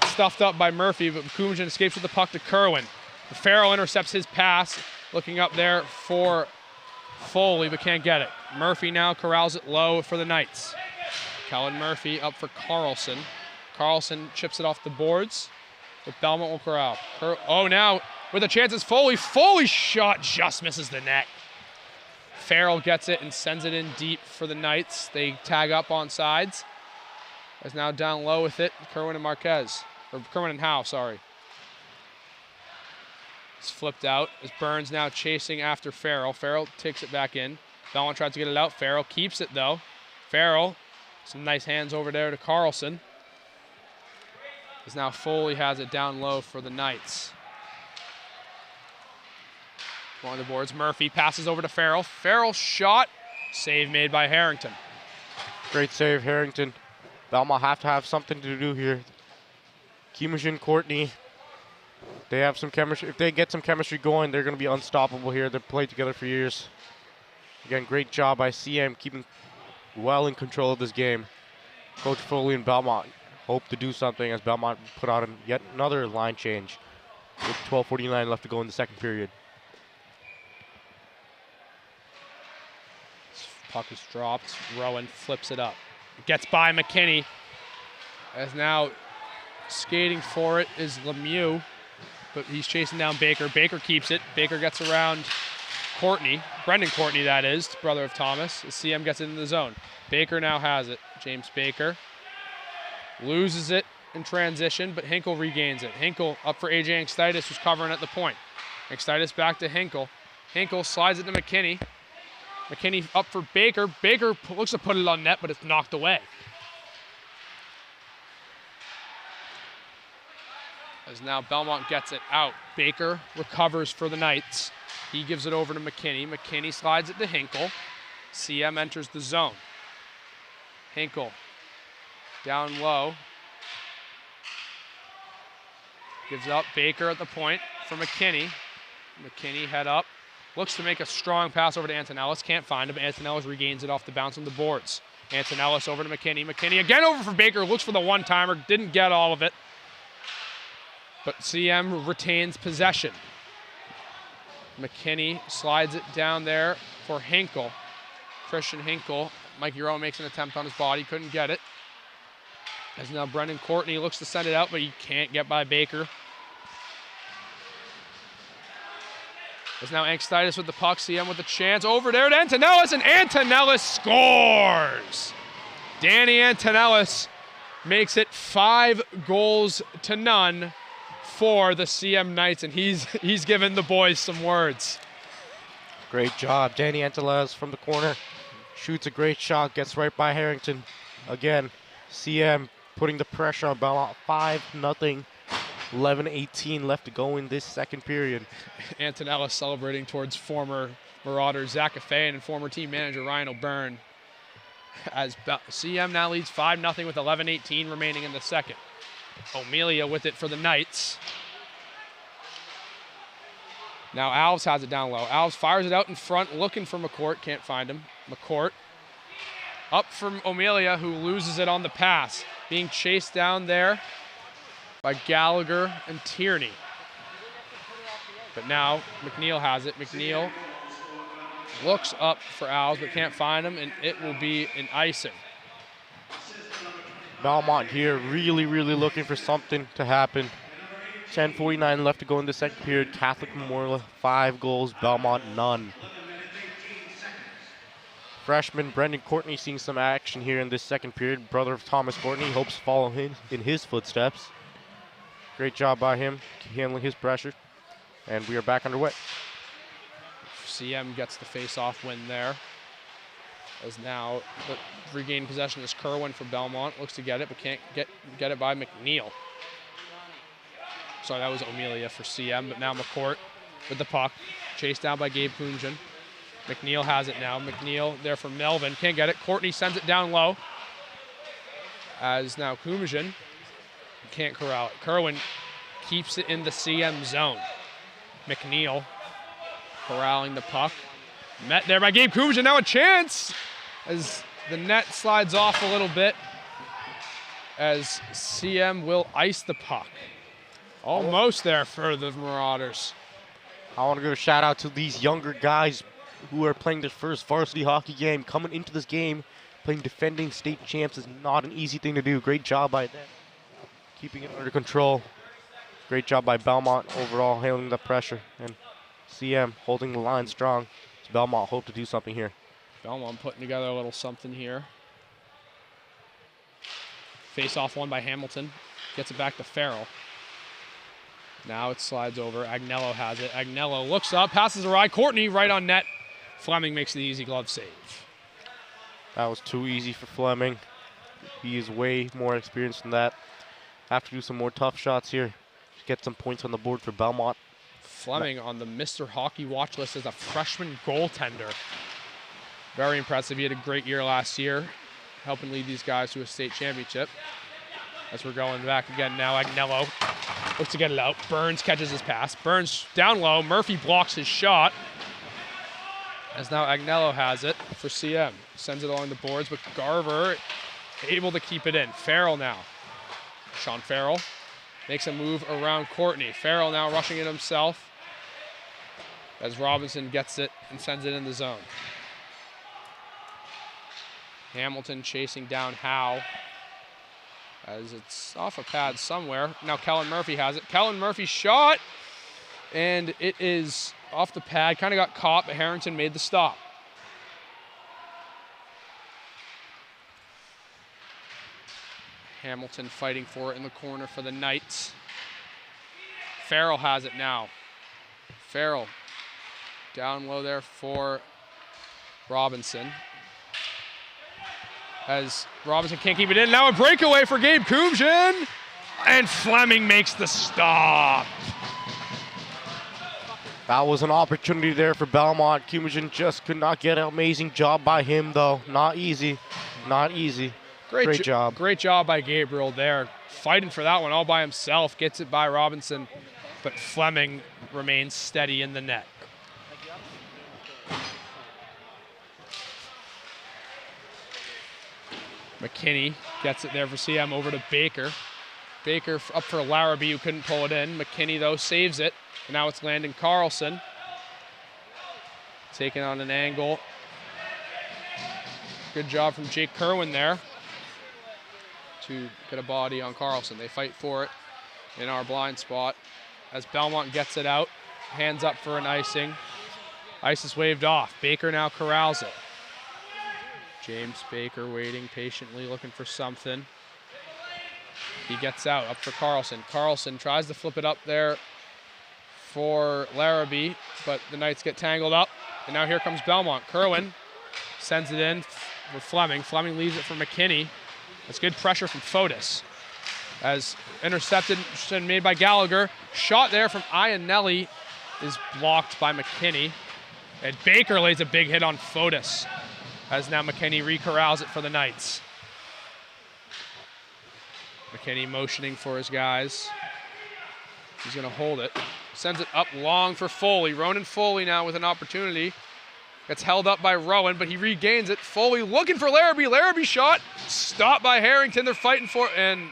stuffed up by Murphy, but Kumajin escapes with the puck to Kerwin. Farrell intercepts his pass, looking up there for Foley, but can't get it. Murphy now corrals it low for the Knights. Kellen Murphy up for Carlson. Carlson chips it off the boards, but Belmont will corral. Oh, now with a chance is Foley. Foley's shot just misses the net. Farrell gets it and sends it in deep for the Knights. They tag up on sides. Is now down low with it, Kerwin and Marquez. Or Kerwin and Howe, sorry. It's flipped out as Burns now chasing after Farrell. Farrell takes it back in. Belmont tries to get it out. Farrell keeps it though. Farrell, some nice hands over there to Carlson. As now Foley has it down low for the Knights. On the boards, Murphy passes over to Farrell. Farrell shot, save made by Harrington. Great save, Harrington. Belmont have to have something to do here. Kimajin, Courtney, they have some chemistry. If they get some chemistry going, they're going to be unstoppable here. They've played together for years. Again, great job by CM keeping well in control of this game. Coach Foley and Belmont hope to do something as Belmont put out yet another line change with 12:49 left to go in the second period. Puck is dropped. Rowan flips it up. Gets by McKinney. As now skating for it is Lemieux, but he's chasing down Baker. Baker keeps it. Baker gets around Courtney. Brendan Courtney, that is, brother of Thomas. As CM gets into the zone. Baker now has it. James Baker loses it in transition, but Hinkle regains it. Hinkle up for AJ Angstitis, who's covering at the point. Angstitis back to Hinkle. Hinkle slides it to McKinney. McKinney up for Baker. Baker looks to put it on net, but it's knocked away. As now Belmont gets it out. Baker recovers for the Knights. He gives it over to McKinney. McKinney slides it to Hinkle. CM enters the zone. Hinkle down low. Gives up Baker at the point for McKinney. McKinney head up. Looks to make a strong pass over to Antonellis. Can't find him. Antonellis regains it off the bounce on the boards. Antonellis over to McKinney. McKinney again over for Baker. Looks for the one-timer. Didn't get all of it. But CM retains possession. McKinney slides it down there for Hinkle. Christian Hinkle. Mike Euro makes an attempt on his body. Couldn't get it. As now Brendan Courtney looks to send it out, but he can't get by Baker. As now Angstitis with the puck. CM with the chance. Over there to Antonellis, and Antonellis scores! Danny Antonellis makes it 5-0 for the CM Knights, and he's given the boys some words. Great job. Danny Antonellis from the corner. Shoots a great shot. Gets right by Harrington. Again, CM putting the pressure on Belmont. 5-0. 11:18 left to go in this second period. Antonellis celebrating towards former Marauders Zach Affayan and former team manager Ryan O'Byrne. As CM now leads 5-0 with 11:18 remaining in the second. O'Melia with it for the Knights. Now Alves has it down low. Alves fires it out in front, looking for McCourt. Can't find him. McCourt up from O'Melia, who loses it on the pass. Being chased down there by Gallagher and Tierney. But now McNeil has it. McNeil looks up for Alves, but can't find him, and it will be an icing. Belmont here really looking for something to happen. 10:49 left to go in the second period. Catholic Memorial 5 goals, Belmont none. Freshman Brendan Courtney seeing some action here in this second period. Brother of Thomas Courtney, hopes to follow him in his footsteps. Great job by him handling his pressure. And we are back underway. CM gets the face-off win there. As now the regained possession is Kerwin for Belmont. Looks to get it, but can't get it by McNeil. Sorry, that was Amelia for CM, but now McCourt with the puck. Chased down by Gabe Kunjan. McNeil has it now. McNeil there for Melvin. Can't get it. Courtney sends it down low. As now Kunjan can't corral it. Kerwin keeps it in the CM zone. McNeil corralling the puck. Met there by Gabe Kunjan. Now a chance as the net slides off a little bit as CM will ice the puck. Almost there for the Marauders. I want to give a shout out to these younger guys who are playing their first varsity hockey game. Coming into this game, playing defending state champs is not an easy thing to do. Great job by them. Keeping it under control. Great job by Belmont overall, handling the pressure. And CM holding the line strong. So Belmont hope to do something here. Belmont putting together a little something here. Face off one by Hamilton. Gets it back to Farrell. Now it slides over. Agnello has it. Agnello looks up, passes it right. Courtney right on net. Fleming makes the easy glove save. That was too easy for Fleming. He is way more experienced than that. Have to do some more tough shots here to get some points on the board for Belmont. Fleming on the Mr. Hockey watch list as a freshman goaltender. Very impressive. He had a great year last year, helping lead these guys to a state championship. As we're going back again now, Agnello looks to get it out. Burns catches his pass. Burns down low. Murphy blocks his shot. As now Agnello has it for CM. Sends it along the boards, but Garver able to keep it in. Farrell now. Sean Farrell makes a move around Courtney. Farrell now rushing it himself as Robinson gets it and sends it in the zone. Hamilton chasing down Howe as it's off a pad somewhere. Now Kellen Murphy has it. Kellen Murphy shot, and it is off the pad. Kind of got caught, but Harrington made the stop. Hamilton fighting for it in the corner for the Knights. Farrell has it now. Farrell down low there for Robinson. As Robinson can't keep it in. Now a breakaway for Gabe Kunjan. And Fleming makes the stop. That was an opportunity there for Belmont. Kunjan just could not get an amazing job by him, though. Not easy. Not easy. Great job. Great job by Gabriel there. Fighting for that one all by himself. Gets it by Robinson. But Fleming remains steady in the net. McKinney gets it there for CM over to Baker. Baker up for Larrabee, who couldn't pull it in. McKinney, though, saves it. And now it's Landon Carlson. Taking on an angle. Good job from Jake Kerwin there to get a body on Carlson. They fight for it in our blind spot as Belmont gets it out. Hands up for an icing. Ice is waved off. Baker now corrals it. James Baker waiting patiently, looking for something. He gets out, up for Carlson. Carlson tries to flip it up there for Larrabee, but the Knights get tangled up. And now here comes Belmont. Kerwin sends it in for Fleming. Fleming leaves it for McKinney. That's good pressure from Fotis. As intercepted and made by Gallagher. Shot there from Iannelli is blocked by McKinney. And Baker lays a big hit on Fotis. As now McKinney re-corrals it for the Knights. McKinney motioning for his guys. He's going to hold it. Sends it up long for Foley. Ronan Foley now with an opportunity. Gets held up by Rowan, but he regains it. Foley looking for Larrabee. Larrabee shot. Stopped by Harrington. They're fighting for it, and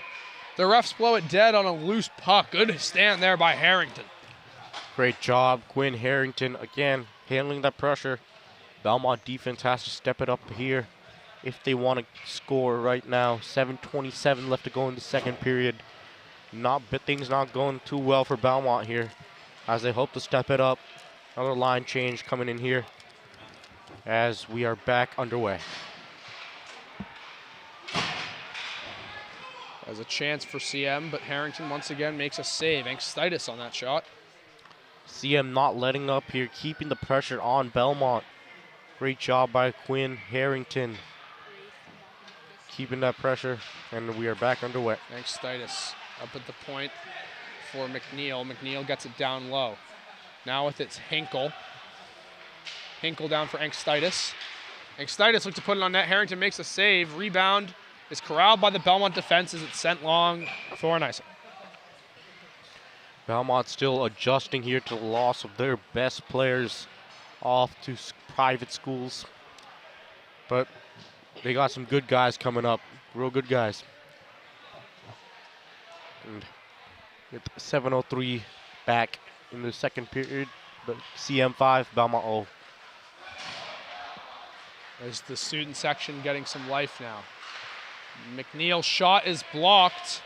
the refs blow it dead on a loose puck. Good stand there by Harrington. Great job, Quinn Harrington. Again, handling that pressure. Belmont defense has to step it up here. if they want to score right now. 7:27 left to go in the second period. Things not going too well for Belmont here, as they hope to step it up. Another line change coming in here as we are back underway. There's a chance for CM, but Harrington once again makes a save. Angstitis on that shot. CM not letting up here, keeping the pressure on Belmont. Great job by Quinn Harrington, keeping that pressure, and we are back underway. Angstitis up at the point for McNeil. McNeil gets it down low. Now with it's Hinkle. Hinkle down for Angstitis. Angstitis looks to put it on net. Harrington makes a save. Rebound is corralled by the Belmont defense as it's sent long for an icing. Belmont still adjusting here to the loss of their best players off to private schools. But they got some good guys coming up, real good guys. And with 7:03 back in the second period, but CM 5, Belmont 0. There's the student section getting some life now. McNeil's shot is blocked,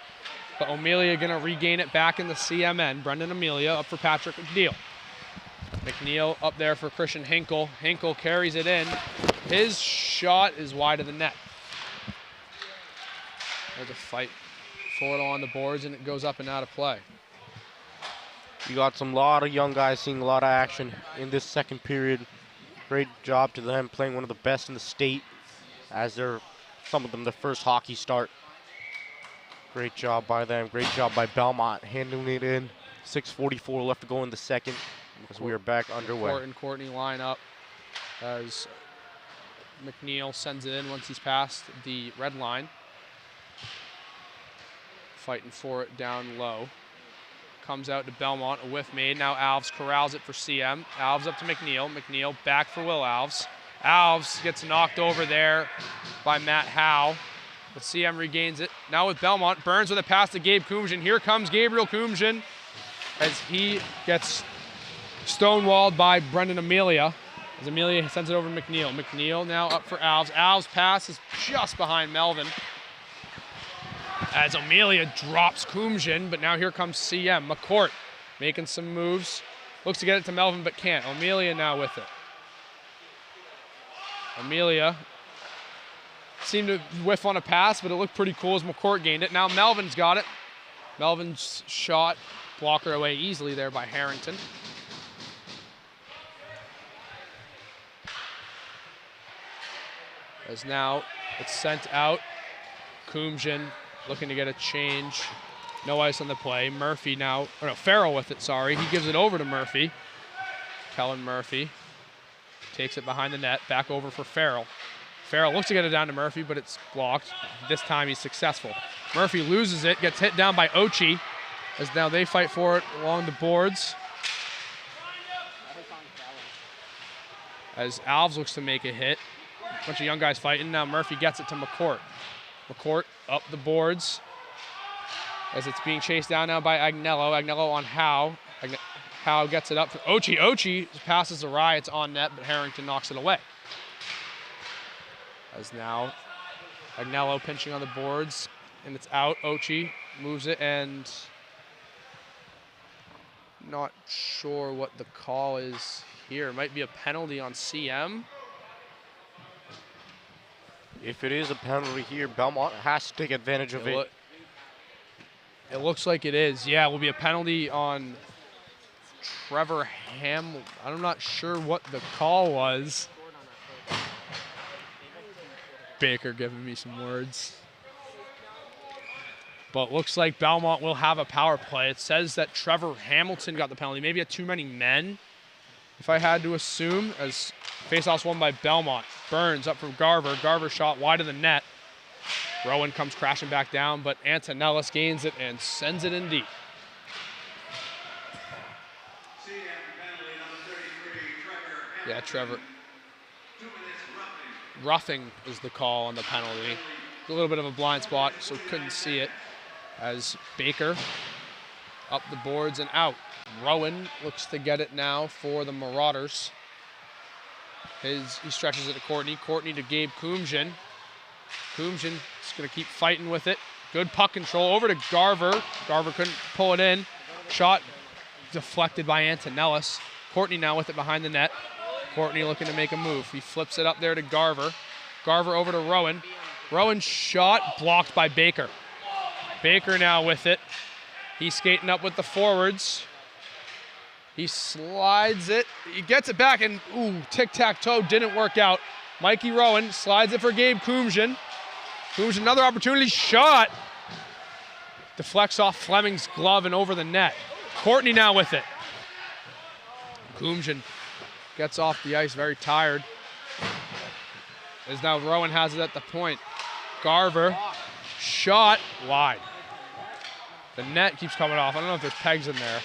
but Amelia gonna regain it back in the CMN. Brendan Amelia up for Patrick McNeil. McNeil up there for Christian Hinkle. Hinkle carries it in. His shot is wide of the net. There's a fight for it on the boards, and it goes up and out of play. You got lot of young guys seeing a lot of action in this second period. Great job to them, playing one of the best in the state, as they're, some of them, their first hockey start. Great job by them. Great job by Belmont handling it in. 6:44 left to go in the second as we are back underway. Court and Courtney line up as McNeil sends it in once he's past the red line. Fighting for it down low. Comes out to Belmont, a whiff made. Now Alves corrals it for CM. Alves up to McNeil. McNeil back for Will Alves. Alves gets knocked over there by Matt Howe, but CM regains it. Now with Belmont, Burns with a pass to Gabe Kumjian. Here comes Gabriel Kumjian as he gets stonewalled by Brendan Amelia. As Amelia sends it over to McNeil. McNeil now up for Alves. Alves' pass is just behind Melvin, as Amelia drops Kumjian, but now here comes CM. McCourt making some moves. Looks to get it to Melvin, but can't. Amelia now with it. Amelia seemed to whiff on a pass, but it looked pretty cool as McCourt gained it. Now Melvin's got it. Melvin's shot, blocker away easily there by Harrington. As now it's sent out. Kumjian looking to get a change. No ice on the play. Murphy now, or no, Farrell with it, sorry. He gives it over to Murphy. Kellen Murphy takes it behind the net, back over for Farrell. Farrell looks to get it down to Murphy, but it's blocked. This time he's successful. Murphy loses it, gets hit down by Ochi, as now they fight for it along the boards. As Alves looks to make a hit. A bunch of young guys fighting. Now Murphy gets it to McCourt. McCourt up the boards as it's being chased down now by Agnello. Agnello on Howe. Howe gets it up for Ochi. Ochi passes awry. It's on net, but Harrington knocks it away. As now Agnello pinching on the boards, and it's out. Ochi moves it, and not sure what the call is here. It might be a penalty on CM. If it is a penalty here, Belmont has to take advantage of it. It looks like it is. Yeah, it will be a penalty on Trevor Ham. I'm not sure what the call was. Baker giving me some words. But looks like Belmont will have a power play. It says that Trevor Hamilton got the penalty. Maybe had too many men, if I had to assume, as faceoff's won by Belmont. Burns up from Garver. Garver shot wide of the net. Rowan comes crashing back down, but Antonellis gains it and sends it in deep. Yeah, Trevor. Roughing is the call on the penalty. A little bit of a blind spot, so couldn't see it. As Baker up the boards and out. Rowan looks to get it now for the Marauders. He stretches it to Courtney. Courtney to Gabe Kumjian. Kumjian is going to keep fighting with it. Good puck control over to Garver. Garver couldn't pull it in. Shot deflected by Antonellis. Courtney now with it behind the net. Courtney looking to make a move. He flips it up there to Garver. Garver over to Rowan. Rowan shot blocked by Baker. Baker now with it. He's skating up with the forwards. He slides it. He gets it back and ooh, tic-tac-toe didn't work out. Mikey Rowan slides it for Gabe Kumjian. Kumjian another opportunity shot. Deflects off Fleming's glove and over the net. Courtney now with it. Kumjian gets off the ice very tired. As now Rowan has it at the point. Garver, shot wide. The net keeps coming off. I don't know if there's pegs in there.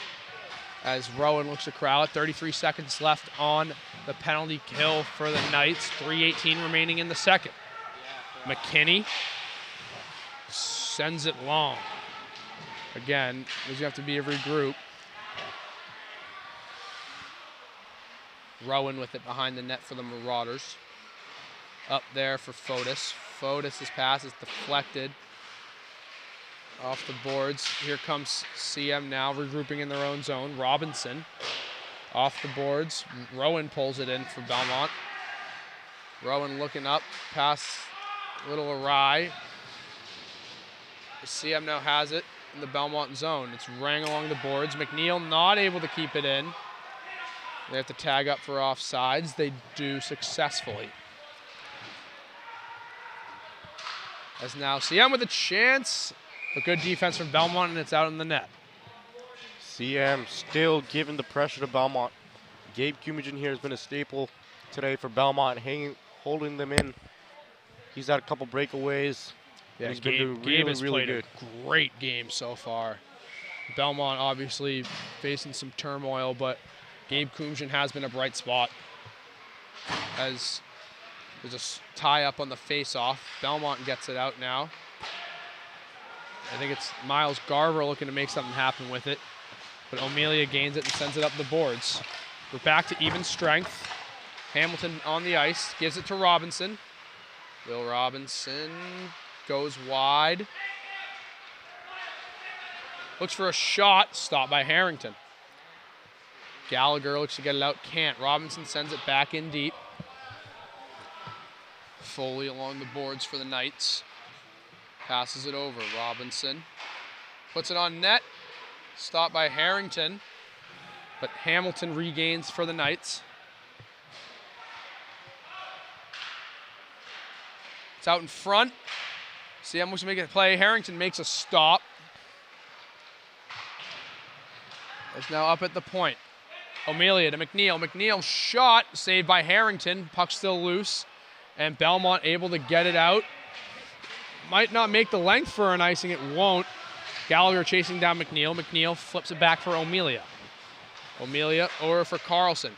As Rowan looks to corral it. 33 seconds left on the penalty kill for the Knights. 3:18 remaining in the second. McKinney sends it long. Again, there's going to have to be a regroup. Rowan with it behind the net for the Marauders. Up there for Fotis. Fotis' pass is deflected off the boards. Here comes CM now, regrouping in their own zone. Robinson off the boards. Rowan pulls it in for Belmont. Rowan looking up, pass a little awry. CM now has it in the Belmont zone. It's rang along the boards. McNeil not able to keep it in. They have to tag up for offsides. They do successfully. As now CM with a chance. But good defense from Belmont, and it's out in the net. CM still giving the pressure to Belmont. Gabe Kumjian here has been a staple today for Belmont, holding them in. He's had a couple breakaways. Yeah, he's Gabe, been doing Gabe has really played good. A great game so far. Belmont obviously facing some turmoil, but Gabe Kumjian has been a bright spot. As there's a tie up on the face-off. Belmont gets it out now. I think it's Miles Garver looking to make something happen with it. But O'Melia gains it and sends it up the boards. We're back to even strength. Hamilton on the ice, gives it to Robinson. Will Robinson goes wide. Looks for a shot, stopped by Harrington. Gallagher looks to get it out, can't. Robinson sends it back in deep. Foley along the boards for the Knights. Passes it over. Robinson puts it on net. Stopped by Harrington. But Hamilton regains for the Knights. It's out in front. CM looks to make a play. Harrington makes a stop. It's now up at the point. O'Melia to McNeil. McNeil shot. Saved by Harrington. Puck still loose. And Belmont able to get it out. Might not make the length for an icing, it won't. Gallagher chasing down McNeil. McNeil flips it back for O'Melia. O'Melia over for Carlson.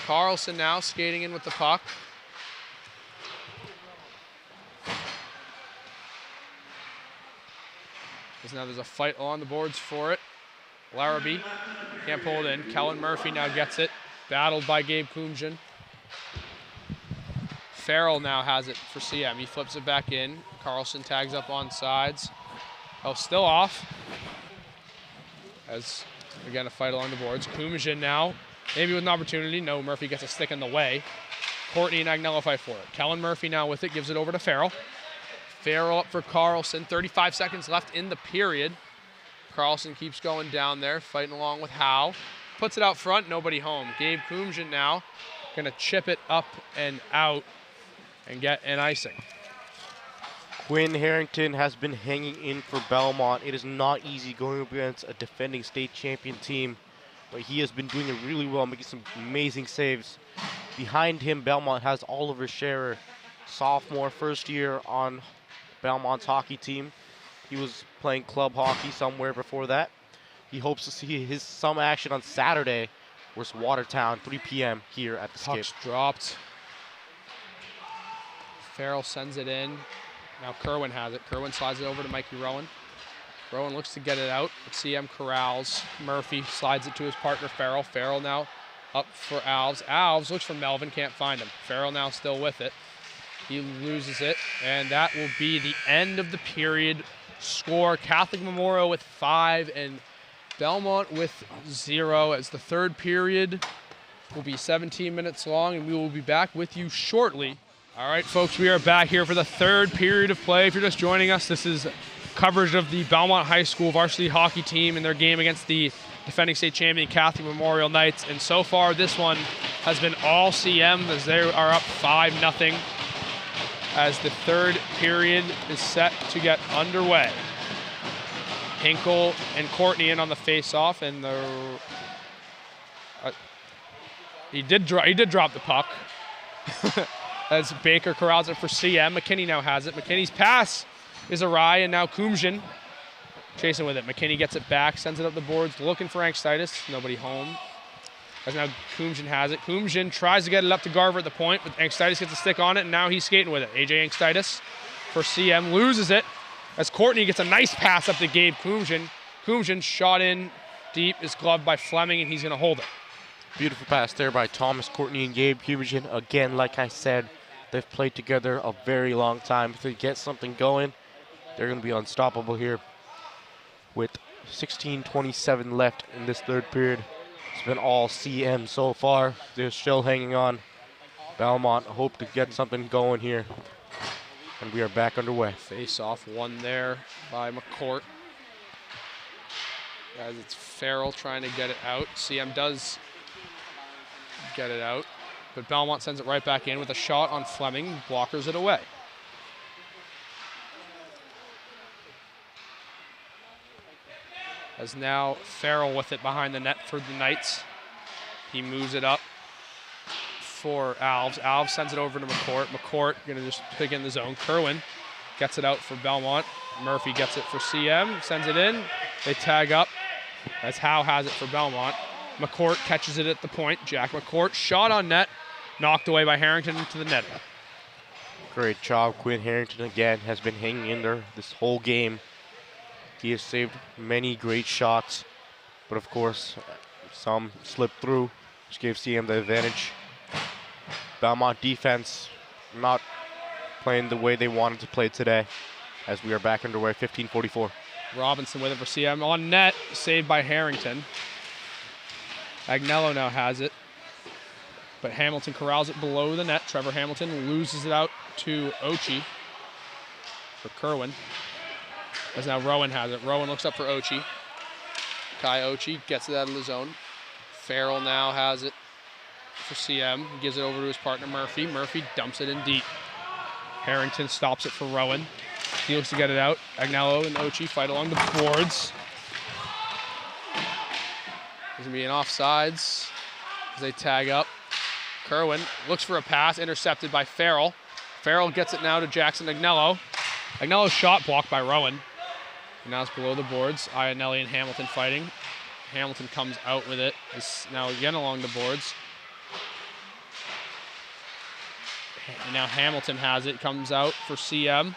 Carlson now skating in with the puck. Because now there's a fight on the boards for it. Larrabee can't pull it in. Kellen Murphy now gets it. Battled by Gabe Kumjian. Farrell now has it for CM. He flips it back in. Carlson tags up on sides. Oh, still off. As, again, a fight along the boards. Kumjian now, maybe with an opportunity. No, Murphy gets a stick in the way. Courtney and Agnello fight for it. Kellen Murphy now with it, gives it over to Farrell. Farrell up for Carlson. 35 seconds left in the period. Carlson keeps going down there, fighting along with Howe. Puts it out front, nobody home. Gabe Kumjian now gonna chip it up and out and get an icing. Quinn Harrington has been hanging in for Belmont. It is not easy going up against a defending state champion team, but he has been doing it really well, making some amazing saves. Behind him, Belmont has Oliver Scherer, sophomore, first year on Belmont's hockey team. He was playing club hockey somewhere before that. He hopes to see some action on Saturday versus Watertown, 3 p.m. here at the Skip. Puck's dropped. Farrell sends it in. Now Kerwin has it. Kerwin slides it over to Mikey Rowan. Rowan looks to get it out, but CM corrals. Murphy slides it to his partner Farrell. Farrell now up for Alves. Alves looks for Melvin, can't find him. Farrell now still with it. He loses it, and that will be the end of the period. Score, Catholic Memorial with 5 and Belmont with 0, as the third period will be 17 minutes long, and we will be back with you shortly. All right, folks, we are back here for the third period of play. If you're just joining us, this is coverage of the Belmont High School varsity hockey team in their game against the defending state champion Catholic Memorial Knights. And so far, this one has been all CM as they are up 5-0 as the third period is set to get underway. Hinkle and Courtney in on the face-off, and he did drop the puck. As Baker corrals it for CM. McKinney now has it. McKinney's pass is awry, and now Kumjian chasing with it. McKinney gets it back, sends it up the boards, looking for Angstitis. Nobody home. As now Kumjian has it. Kumjian tries to get it up to Garver at the point, but Angstitis gets a stick on it, and now he's skating with it. AJ Angstitis for CM loses it as Courtney gets a nice pass up to Gabe Kumjian. Kumjian shot in deep, is gloved by Fleming, and he's going to hold it. Beautiful pass there by Thomas Courtney and Gabe Kumjian. Again, like I said, they've played together a very long time. If they get something going, they're going to be unstoppable here. With 16:27 left in this third period, it's been all CM so far. They're still hanging on. Belmont hope to get something going here. And we are back underway. Face-off won there by McCourt. As it's Farrell trying to get it out. CM does get it out, but Belmont sends it right back in with a shot on Fleming, blockers it away. As now Farrell with it behind the net for the Knights. He moves it up for Alves. Alves sends it over to McCourt. McCourt gonna just pick in the zone. Kerwin gets it out for Belmont. Murphy gets it for CM, sends it in. They tag up. As Howe has it for Belmont. McCourt catches it at the point. Jack McCourt, shot on net, knocked away by Harrington into the net. Great job. Quinn Harrington again has been hanging in there this whole game. He has saved many great shots, but of course, some slipped through, which gave CM the advantage. Belmont defense not playing the way they wanted to play today, as we are back underway, 15:44. Robinson with it for CM on net, saved by Harrington. Agnello now has it, but Hamilton corrals it below the net. Trevor Hamilton loses it out to Ochi for Kerwin. As now Rowan has it. Rowan looks up for Ochi. Kai Ochi gets it out of the zone. Farrell now has it for CM. He gives it over to his partner Murphy. Murphy dumps it in deep. Harrington stops it for Rowan. He looks to get it out. Agnello and Ochi fight along the boards. There's going to be an offsides as they tag up. Kerwin looks for a pass, intercepted by Farrell. Farrell gets it now to Jackson Agnello. Agnello's shot blocked by Rowan. And now it's below the boards. Iannelli and Hamilton fighting. Hamilton comes out with it. It's now again along the boards. And now Hamilton has it, comes out for CM.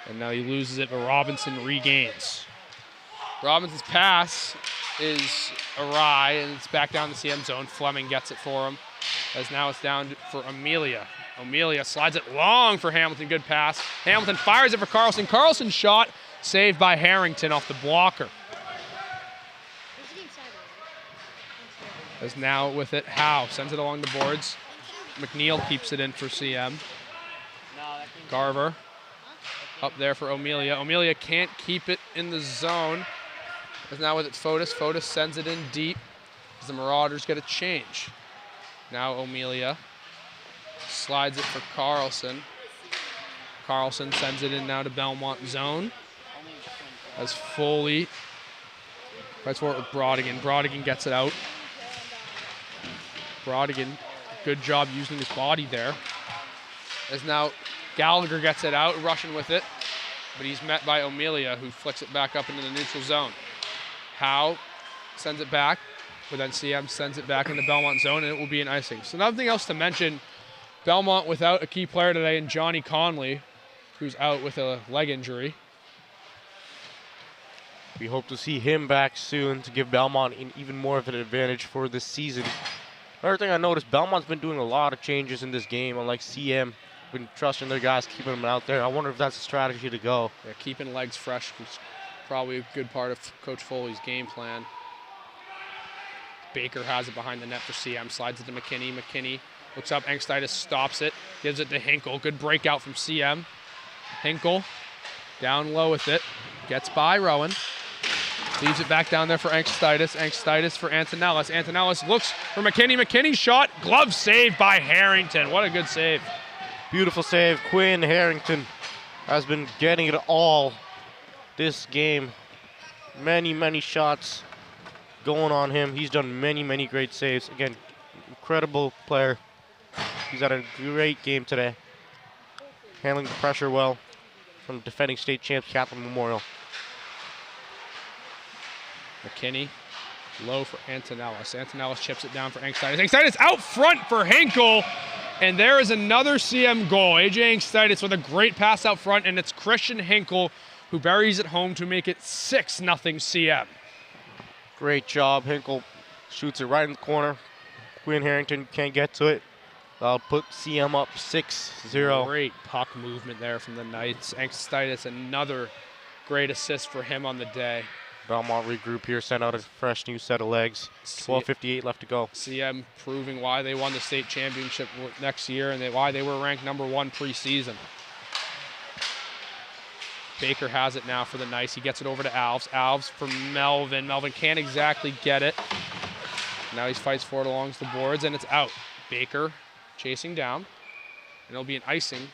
And now he loses it, but Robinson regains. Robinson's pass is awry, and it's back down the CM zone. Fleming gets it for him, as now it's down for Amelia. Amelia slides it long for Hamilton, good pass. Hamilton fires it for Carlson. Carlson's shot saved by Harrington off the blocker. As now with it, Howe sends it along the boards. McNeil keeps it in for CM. Garver up there for Amelia. Amelia can't keep it in the zone. As now with it, Fotis. Fotis sends it in deep as the Marauders get a change. Now Amelia slides it for Carlson. Carlson sends it in now to Belmont zone. As Foley fights for it with Brodigan. Brodigan gets it out. Brodigan, good job using his body there. As now Gallagher gets it out, rushing with it, but he's met by Amelia, who flicks it back up into the neutral zone. Howe sends it back, but then CM sends it back into Belmont zone, and it will be an icing. So nothing else to mention. Belmont without a key player today, and Johnny Conley, who's out with a leg injury. We hope to see him back soon to give Belmont even more of an advantage for this season. Another thing I noticed, Belmont's been doing a lot of changes in this game, unlike CM. Been trusting their guys, keeping them out there. I wonder if that's a strategy to go. Yeah, keeping legs fresh was probably a good part of Coach Foley's game plan. Baker has it behind the net for CM, slides it to McKinney. McKinney looks up, Engstitis stops it, gives it to Hinkle. Good breakout from CM. Hinkle down low with it, gets by Rowan. Leaves it back down there for Engstitis. Engstitis for Antonellis. Antonellis looks for McKinney. McKinney shot, glove save by Harrington. What a good save. Beautiful save. Quinn Harrington has been getting it all this game. Many shots going on him. He's done many great saves. Again, incredible player. He's had a great game today. Handling the pressure well from defending state champs Catholic Memorial. McKinney low for Antonellis. Antonellis chips it down for Engstitis. Engstitis out front for Hinkle. And there is another CM goal. AJ Engstitis with a great pass out front, and it's Christian Hinkle who buries it home to make it 6-0 CM. Great job. Hinkle shoots it right in the corner. Quinn Harrington can't get to it. I'll put CM up 6-0. Great puck movement there from the Knights. Engstitis, another great assist for him on the day. Belmont regroup here, send out a fresh new set of legs. 12:58 left to go. CM proving why they won the state championship next year and why they were ranked #1 preseason. Baker has it now for the Knights. He gets it over to Alves. Alves for Melvin. Melvin can't exactly get it. Now he fights for it along the boards, and it's out. Baker chasing down. And it'll be an icing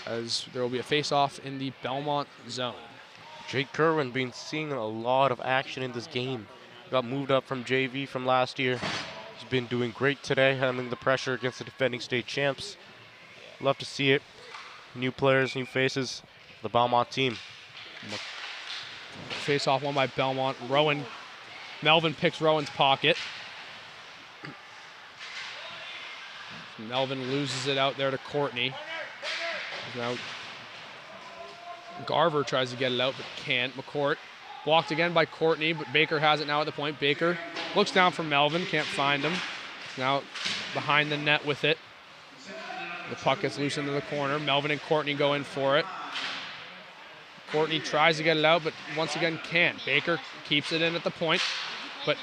as there will be a face-off in the Belmont zone. Jake Kerwin been seeing a lot of action in this game. Got moved up from JV from last year. He's been doing great today, handling the pressure against the defending state champs. Love to see it. New players, new faces, the Belmont team. Face off won by Belmont. Melvin picks Rowan's pocket. Melvin loses it out there to Courtney. Now Garver tries to get it out, but can't. McCourt blocked again by Courtney, but Baker has it now at the point. Baker looks down for Melvin, can't find him. Now behind the net with it. The puck gets loose into the corner. Melvin and Courtney go in for it. Courtney tries to get it out, but once again can't. Baker keeps it in at the point, but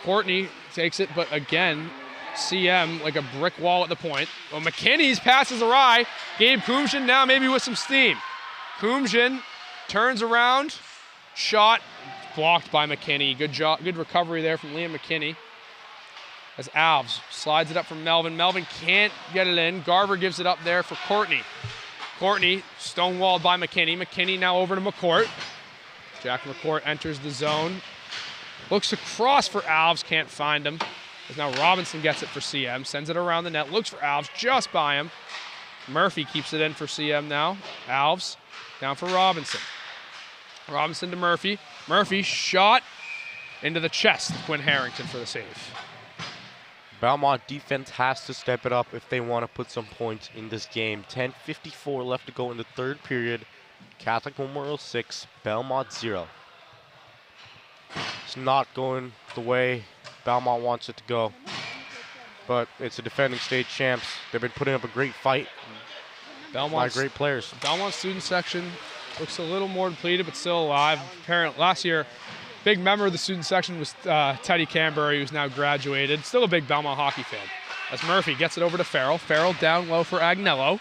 Courtney takes it, but again, CM like a brick wall at the point. Well, McKinney's pass is awry. Gabe Kumshin now maybe with some steam. Kumshin turns around, shot, blocked by McKinney. Good job, good recovery there from Liam McKinney. As Alves slides it up from Melvin. Melvin can't get it in. Garver gives it up there for Courtney. Courtney stonewalled by McKinney. McKinney now over to McCourt. Jack McCourt enters the zone. Looks across for Alves, can't find him. As now Robinson gets it for CM, sends it around the net, looks for Alves, just by him. Murphy keeps it in for CM now. Alves down for Robinson. Robinson to Murphy. Murphy shot into the chest. Quinn Harrington for the save. Belmont defense has to step it up if they want to put some points in this game. 10:54 left to go in the third period. Catholic Memorial 6, Belmont 0. It's not going the way Belmont wants it to go, but it's a defending state champs. They've been putting up a great fight. Belmont's great players. Belmont student section looks a little more depleted, but still alive. Apparently, last year, big member of the student section was Teddy Canberry, who's now graduated. Still a big Belmont hockey fan. As Murphy gets it over to Farrell. Farrell down low for Agnello.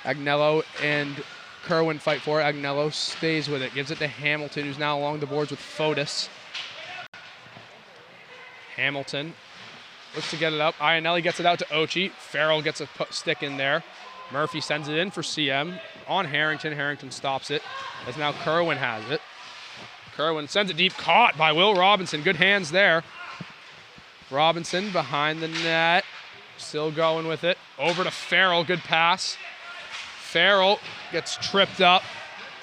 Agnello and Kerwin fight for it. Agnello stays with it. Gives it to Hamilton, who's now along the boards with Fotis. Hamilton looks to get it up. Iannelli gets it out to Ochi. Farrell gets a stick in there. Murphy sends it in for CM on Harrington. Harrington stops it as now Kerwin has it. Kerwin sends it deep, caught by Will Robinson. Good hands there. Robinson behind the net, still going with it. Over to Farrell, good pass. Farrell gets tripped up.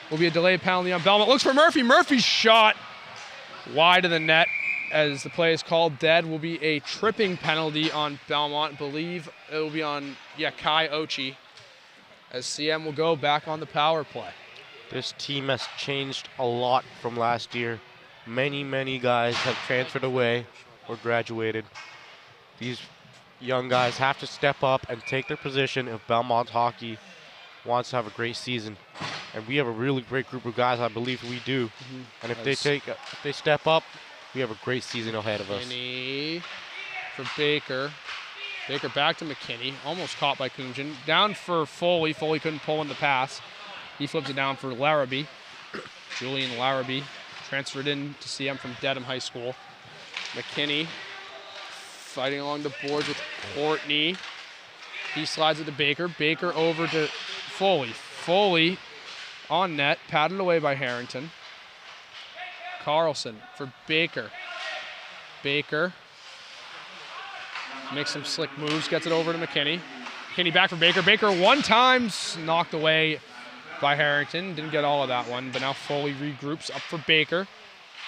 Will be a delayed penalty on Belmont. Looks for Murphy. Murphy's shot wide of the net as the play is called dead. Will be a tripping penalty on Belmont. I believe it will be on, Kai Ochi, as CM will go back on the power play. This team has changed a lot from last year. Many guys have transferred away. or graduated. These young guys have to step up and take their position if Belmont hockey wants to have a great season. And we have a really great group of guys, I believe we do. And if they step up, we have a great season ahead of us. McKinney for Baker. Baker back to McKinney, almost caught by Kumjian. Down for Foley. Foley couldn't pull in the pass. He flips it down for Larrabee. Julian Larrabee, transferred in to CM from Dedham High School. McKinney fighting along the boards with Courtney. He slides it to Baker. Baker over to Foley. Foley on net, patted away by Harrington. Carlson for Baker. Baker makes some slick moves, gets it over to McKinney. McKinney back for Baker. Baker one time knocked away by Harrington. Didn't get all of that one, but now Foley regroups up for Baker.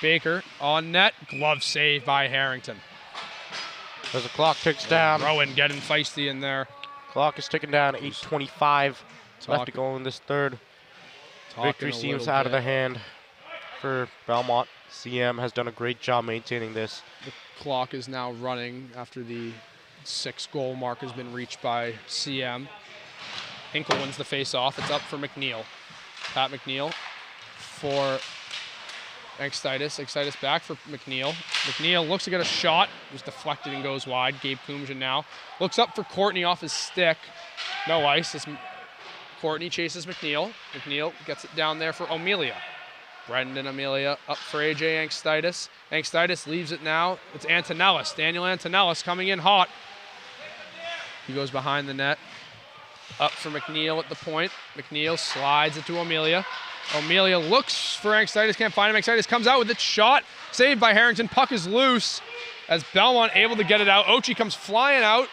Baker on net, glove save by Harrington. As the clock ticks down. Rowan getting feisty in there. Clock is ticking down, 8:25 left to go in this third. Victory seems out of the hand for Belmont. CM has done a great job maintaining this. The clock is now running after the 6-goal mark has been reached by CM. Hinkle wins the face-off. It's up for McNeil. Pat McNeil for Extitis. Extitis back for McNeil. McNeil looks to get a shot. It was deflected and goes wide. Gabe Kumjian now looks up for Courtney off his stick. No ice. Courtney chases McNeil. McNeil gets it down there for Amelia. Brendan Amelia up for AJ Angstitis. Angstitis leaves it now. It's Antonellis. Daniel Antonellis coming in hot. He goes behind the net. Up for McNeil at the point. McNeil slides it to Amelia. Amelia looks for Angstitis, can't find him. Angstitis comes out with it. Shot saved by Harrington. Puck is loose as Belmont able to get it out. Ochi comes flying out.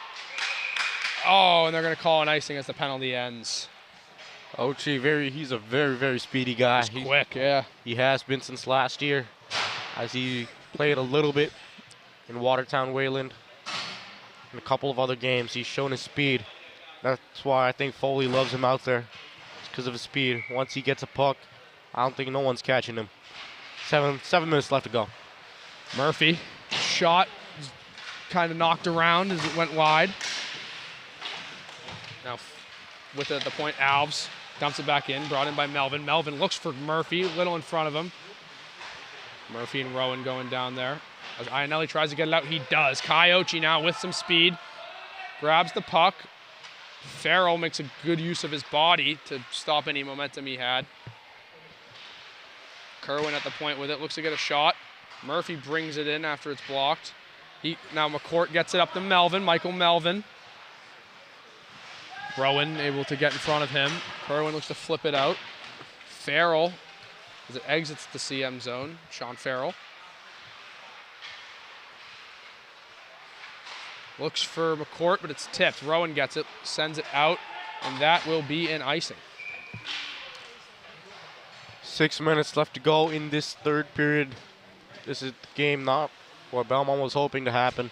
Oh, and they're going to call an icing as the penalty ends. Ochi, he's a very, very speedy guy. He's quick, yeah. He has been since last year, as he played a little bit in Watertown, Wayland, and a couple of other games. He's shown his speed. That's why I think Foley loves him out there. It's because of his speed. Once he gets a puck, I don't think no one's catching him. 7 minutes left to go. Murphy, shot, kind of knocked around as it went wide. Now, with it at the point, Alves dumps it back in, brought in by Melvin. Melvin looks for Murphy, a little in front of him. Murphy and Rowan going down there. As Iannelli tries to get it out, he does. Kai Ochi now with some speed, grabs the puck. Farrell makes a good use of his body to stop any momentum he had. Kerwin at the point with it, looks to get a shot. Murphy brings it in after it's blocked. Now McCourt gets it up to Melvin, Michael Melvin. Rowan able to get in front of him. Kerwin looks to flip it out. Farrell, as it exits the CM zone, Sean Farrell. Looks for McCourt, but it's tipped. Rowan gets it, sends it out, and that will be an icing. 6 minutes left to go in this third period. This is the game not what Belmont was hoping to happen.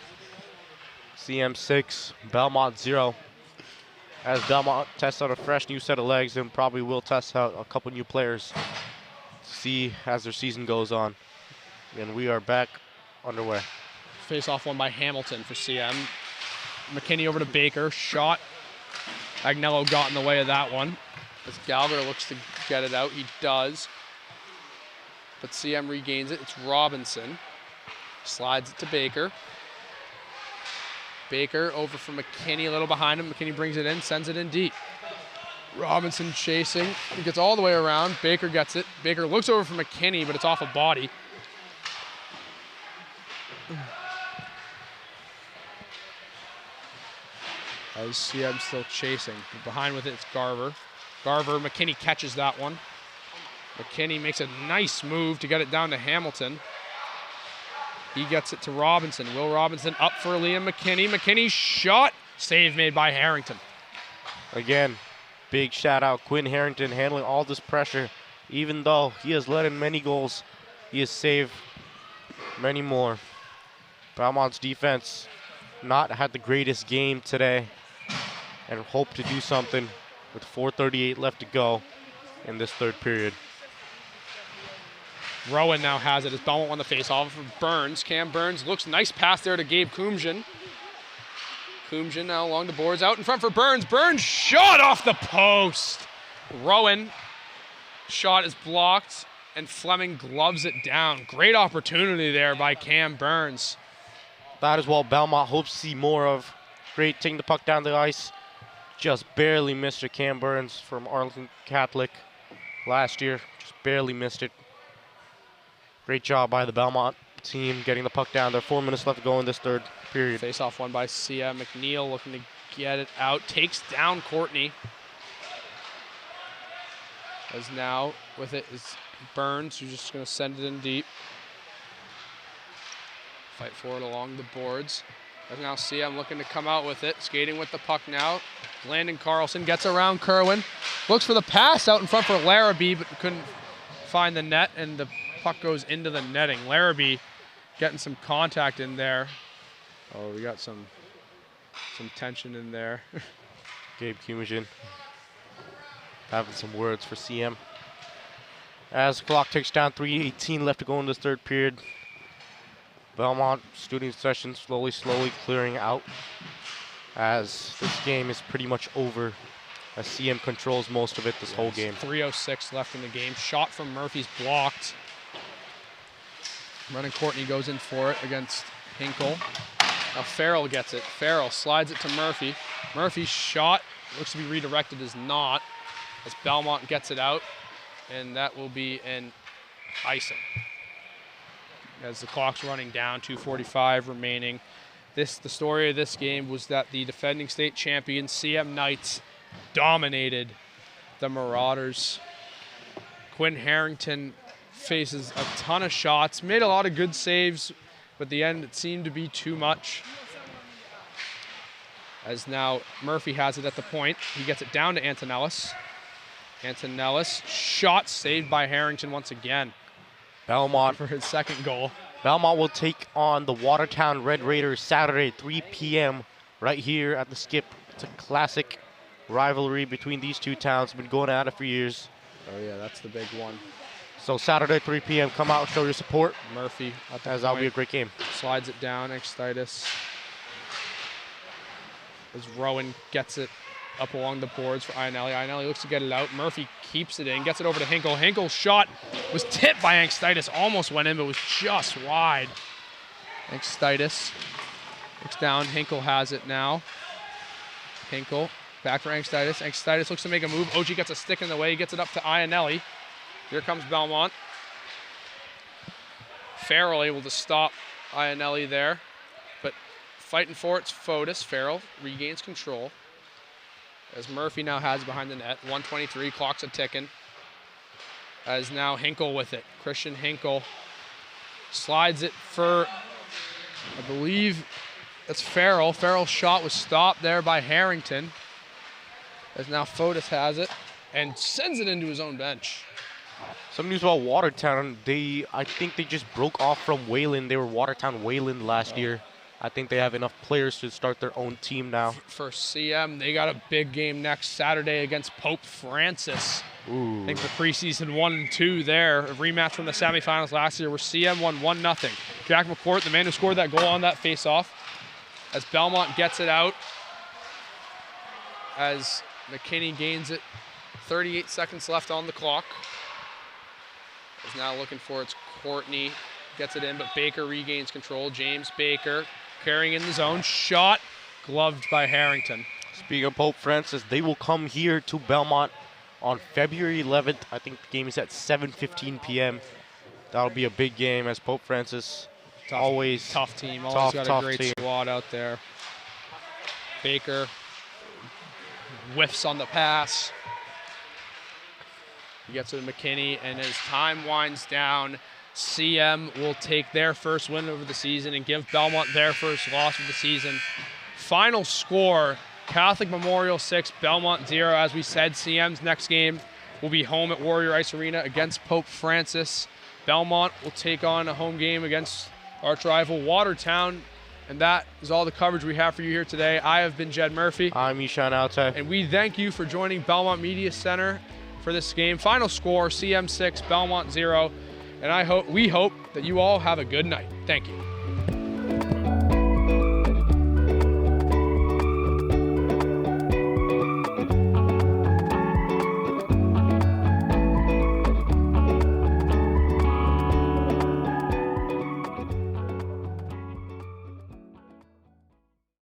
CM 6, Belmont 0. As Belmont tests out a fresh new set of legs and probably will test out a couple new players to see as their season goes on. And we are back underway. Face-off one by Hamilton for CM. McKinney over to Baker. Shot. Agnello got in the way of that one. As Galver looks to get it out, he does. But CM regains it. It's Robinson. Slides it to Baker. Baker over for McKinney, a little behind him. McKinney brings it in, sends it in deep. Robinson chasing. He gets all the way around. Baker gets it. Baker looks over for McKinney, but it's off a body. As CM still chasing. Behind with it, it's Garver. Garver, McKinney catches that one. McKinney makes a nice move to get it down to Hamilton. He gets it to Robinson. Will Robinson up for Liam McKinney. McKinney's shot. Save made by Harrington. Again, big shout out Quinn Harrington handling all this pressure. Even though he has let in many goals, he has saved many more. Belmont's defense not had the greatest game today and hope to do something with 4:38 left to go in this third period. Rowan now has it as Belmont won the face-off for Burns. Cam Burns looks nice pass there to Gabe Kumjian. Kumjian now along the boards, out in front for Burns. Burns shot off the post. Rowan shot is blocked, and Fleming gloves it down. Great opportunity there by Cam Burns. That is what Belmont hopes to see more of. Great taking the puck down the ice. Just barely missed it. Cam Burns from Arlington Catholic last year. Just barely missed it. Great job by the Belmont team getting the puck down there. 4 minutes left to go in this third period. Face-off won by CM. McNeil looking to get it out. Takes down Courtney. As now with it is Burns, who's just going to send it in deep. Fight for it along the boards. As now CM looking to come out with it. Skating with the puck now. Landon Carlson gets around Kerwin. Looks for the pass out in front for Larrabee, but couldn't find the net, and the puck goes into the netting. Larrabee getting some contact in there. Oh, we got some tension in there. Gabe Kumjian having some words for CM. As the clock ticks down, 3:18 left to go in this third period. Belmont student session slowly clearing out as this game is pretty much over as CM controls most of it this whole game. 3:06 left in the game. Shot from Murphy's blocked. Running Courtney goes in for it against Hinkle. Now Farrell gets it. Farrell slides it to Murphy. Murphy's shot looks to be redirected as not as Belmont gets it out, and that will be an icing. As the clock's running down, 2:45 remaining. The story of this game was that the defending state champions, CM Knights, dominated the Marauders. Quinn Harrington faces a ton of shots, made a lot of good saves, but at the end it seemed to be too much. As now Murphy has it at the point. He gets it down to Antonellis. Antonellis, shot saved by Harrington once again. Belmont for his second goal. Belmont will take on the Watertown Red Raiders Saturday, 3 p.m. right here at the Skip. It's a classic rivalry between these two towns. Been going at it for years. Oh yeah, that's the big one. So Saturday, 3 p.m. Come out, show your support. Murphy, as that'll be a great game. Slides it down, Extitis. As Rowan gets it up along the boards for Ionelli. Ionelli looks to get it out. Murphy keeps it in, gets it over to Hinkle. Hinkle's shot was tipped by Extitis, almost went in, but was just wide. Extitis looks down. Hinkle has it now. Hinkle back for Extitis. Extitis looks to make a move. OG gets a stick in the way. He gets it up to Ionelli. Here comes Belmont. Farrell able to stop Ionelli there, but fighting for it's Fotis. Farrell regains control. As Murphy now has behind the net. 1:23, clock's a ticking. As now Hinkle with it. Christian Hinkle slides it for, I believe that's Farrell. Farrell's shot was stopped there by Harrington. As now Fotis has it and sends it into his own bench. Some news about Watertown. I think they just broke off from Wayland. They were Watertown Wayland last year. I think they have enough players to start their own team now. For CM, they got a big game next Saturday against Pope Francis. Ooh. I think the preseason 1 and 2 there. A rematch from the semifinals last year where CM won 1-0. Jack McCourt, the man who scored that goal on that faceoff. As Belmont gets it out. As McKinney gains it. 38 seconds left on the clock. Is now looking for it's Courtney. Gets it in, but Baker regains control. James Baker carrying in the zone. Shot gloved by Harrington. Speaking of Pope Francis, they will come here to Belmont on February 11th. I think the game is at 7:15 p.m. That'll be a big game as Pope Francis always tough team. Always got a great team. squad out there. Baker whiffs on the pass. He gets it to McKinney, and as time winds down, CM will take their first win of the season and give Belmont their first loss of the season. Final score, Catholic Memorial 6, Belmont 0. As we said, CM's next game will be home at Warrior Ice Arena against Pope Francis. Belmont will take on a home game against arch rival Watertown. And that is all the coverage we have for you here today. I have been Jed Murphy. I'm Ishaan Awte. And we thank you for joining Belmont Media Center for this game. Final score, CM 6, Belmont 0. And we hope that you all have a good night. Thank you.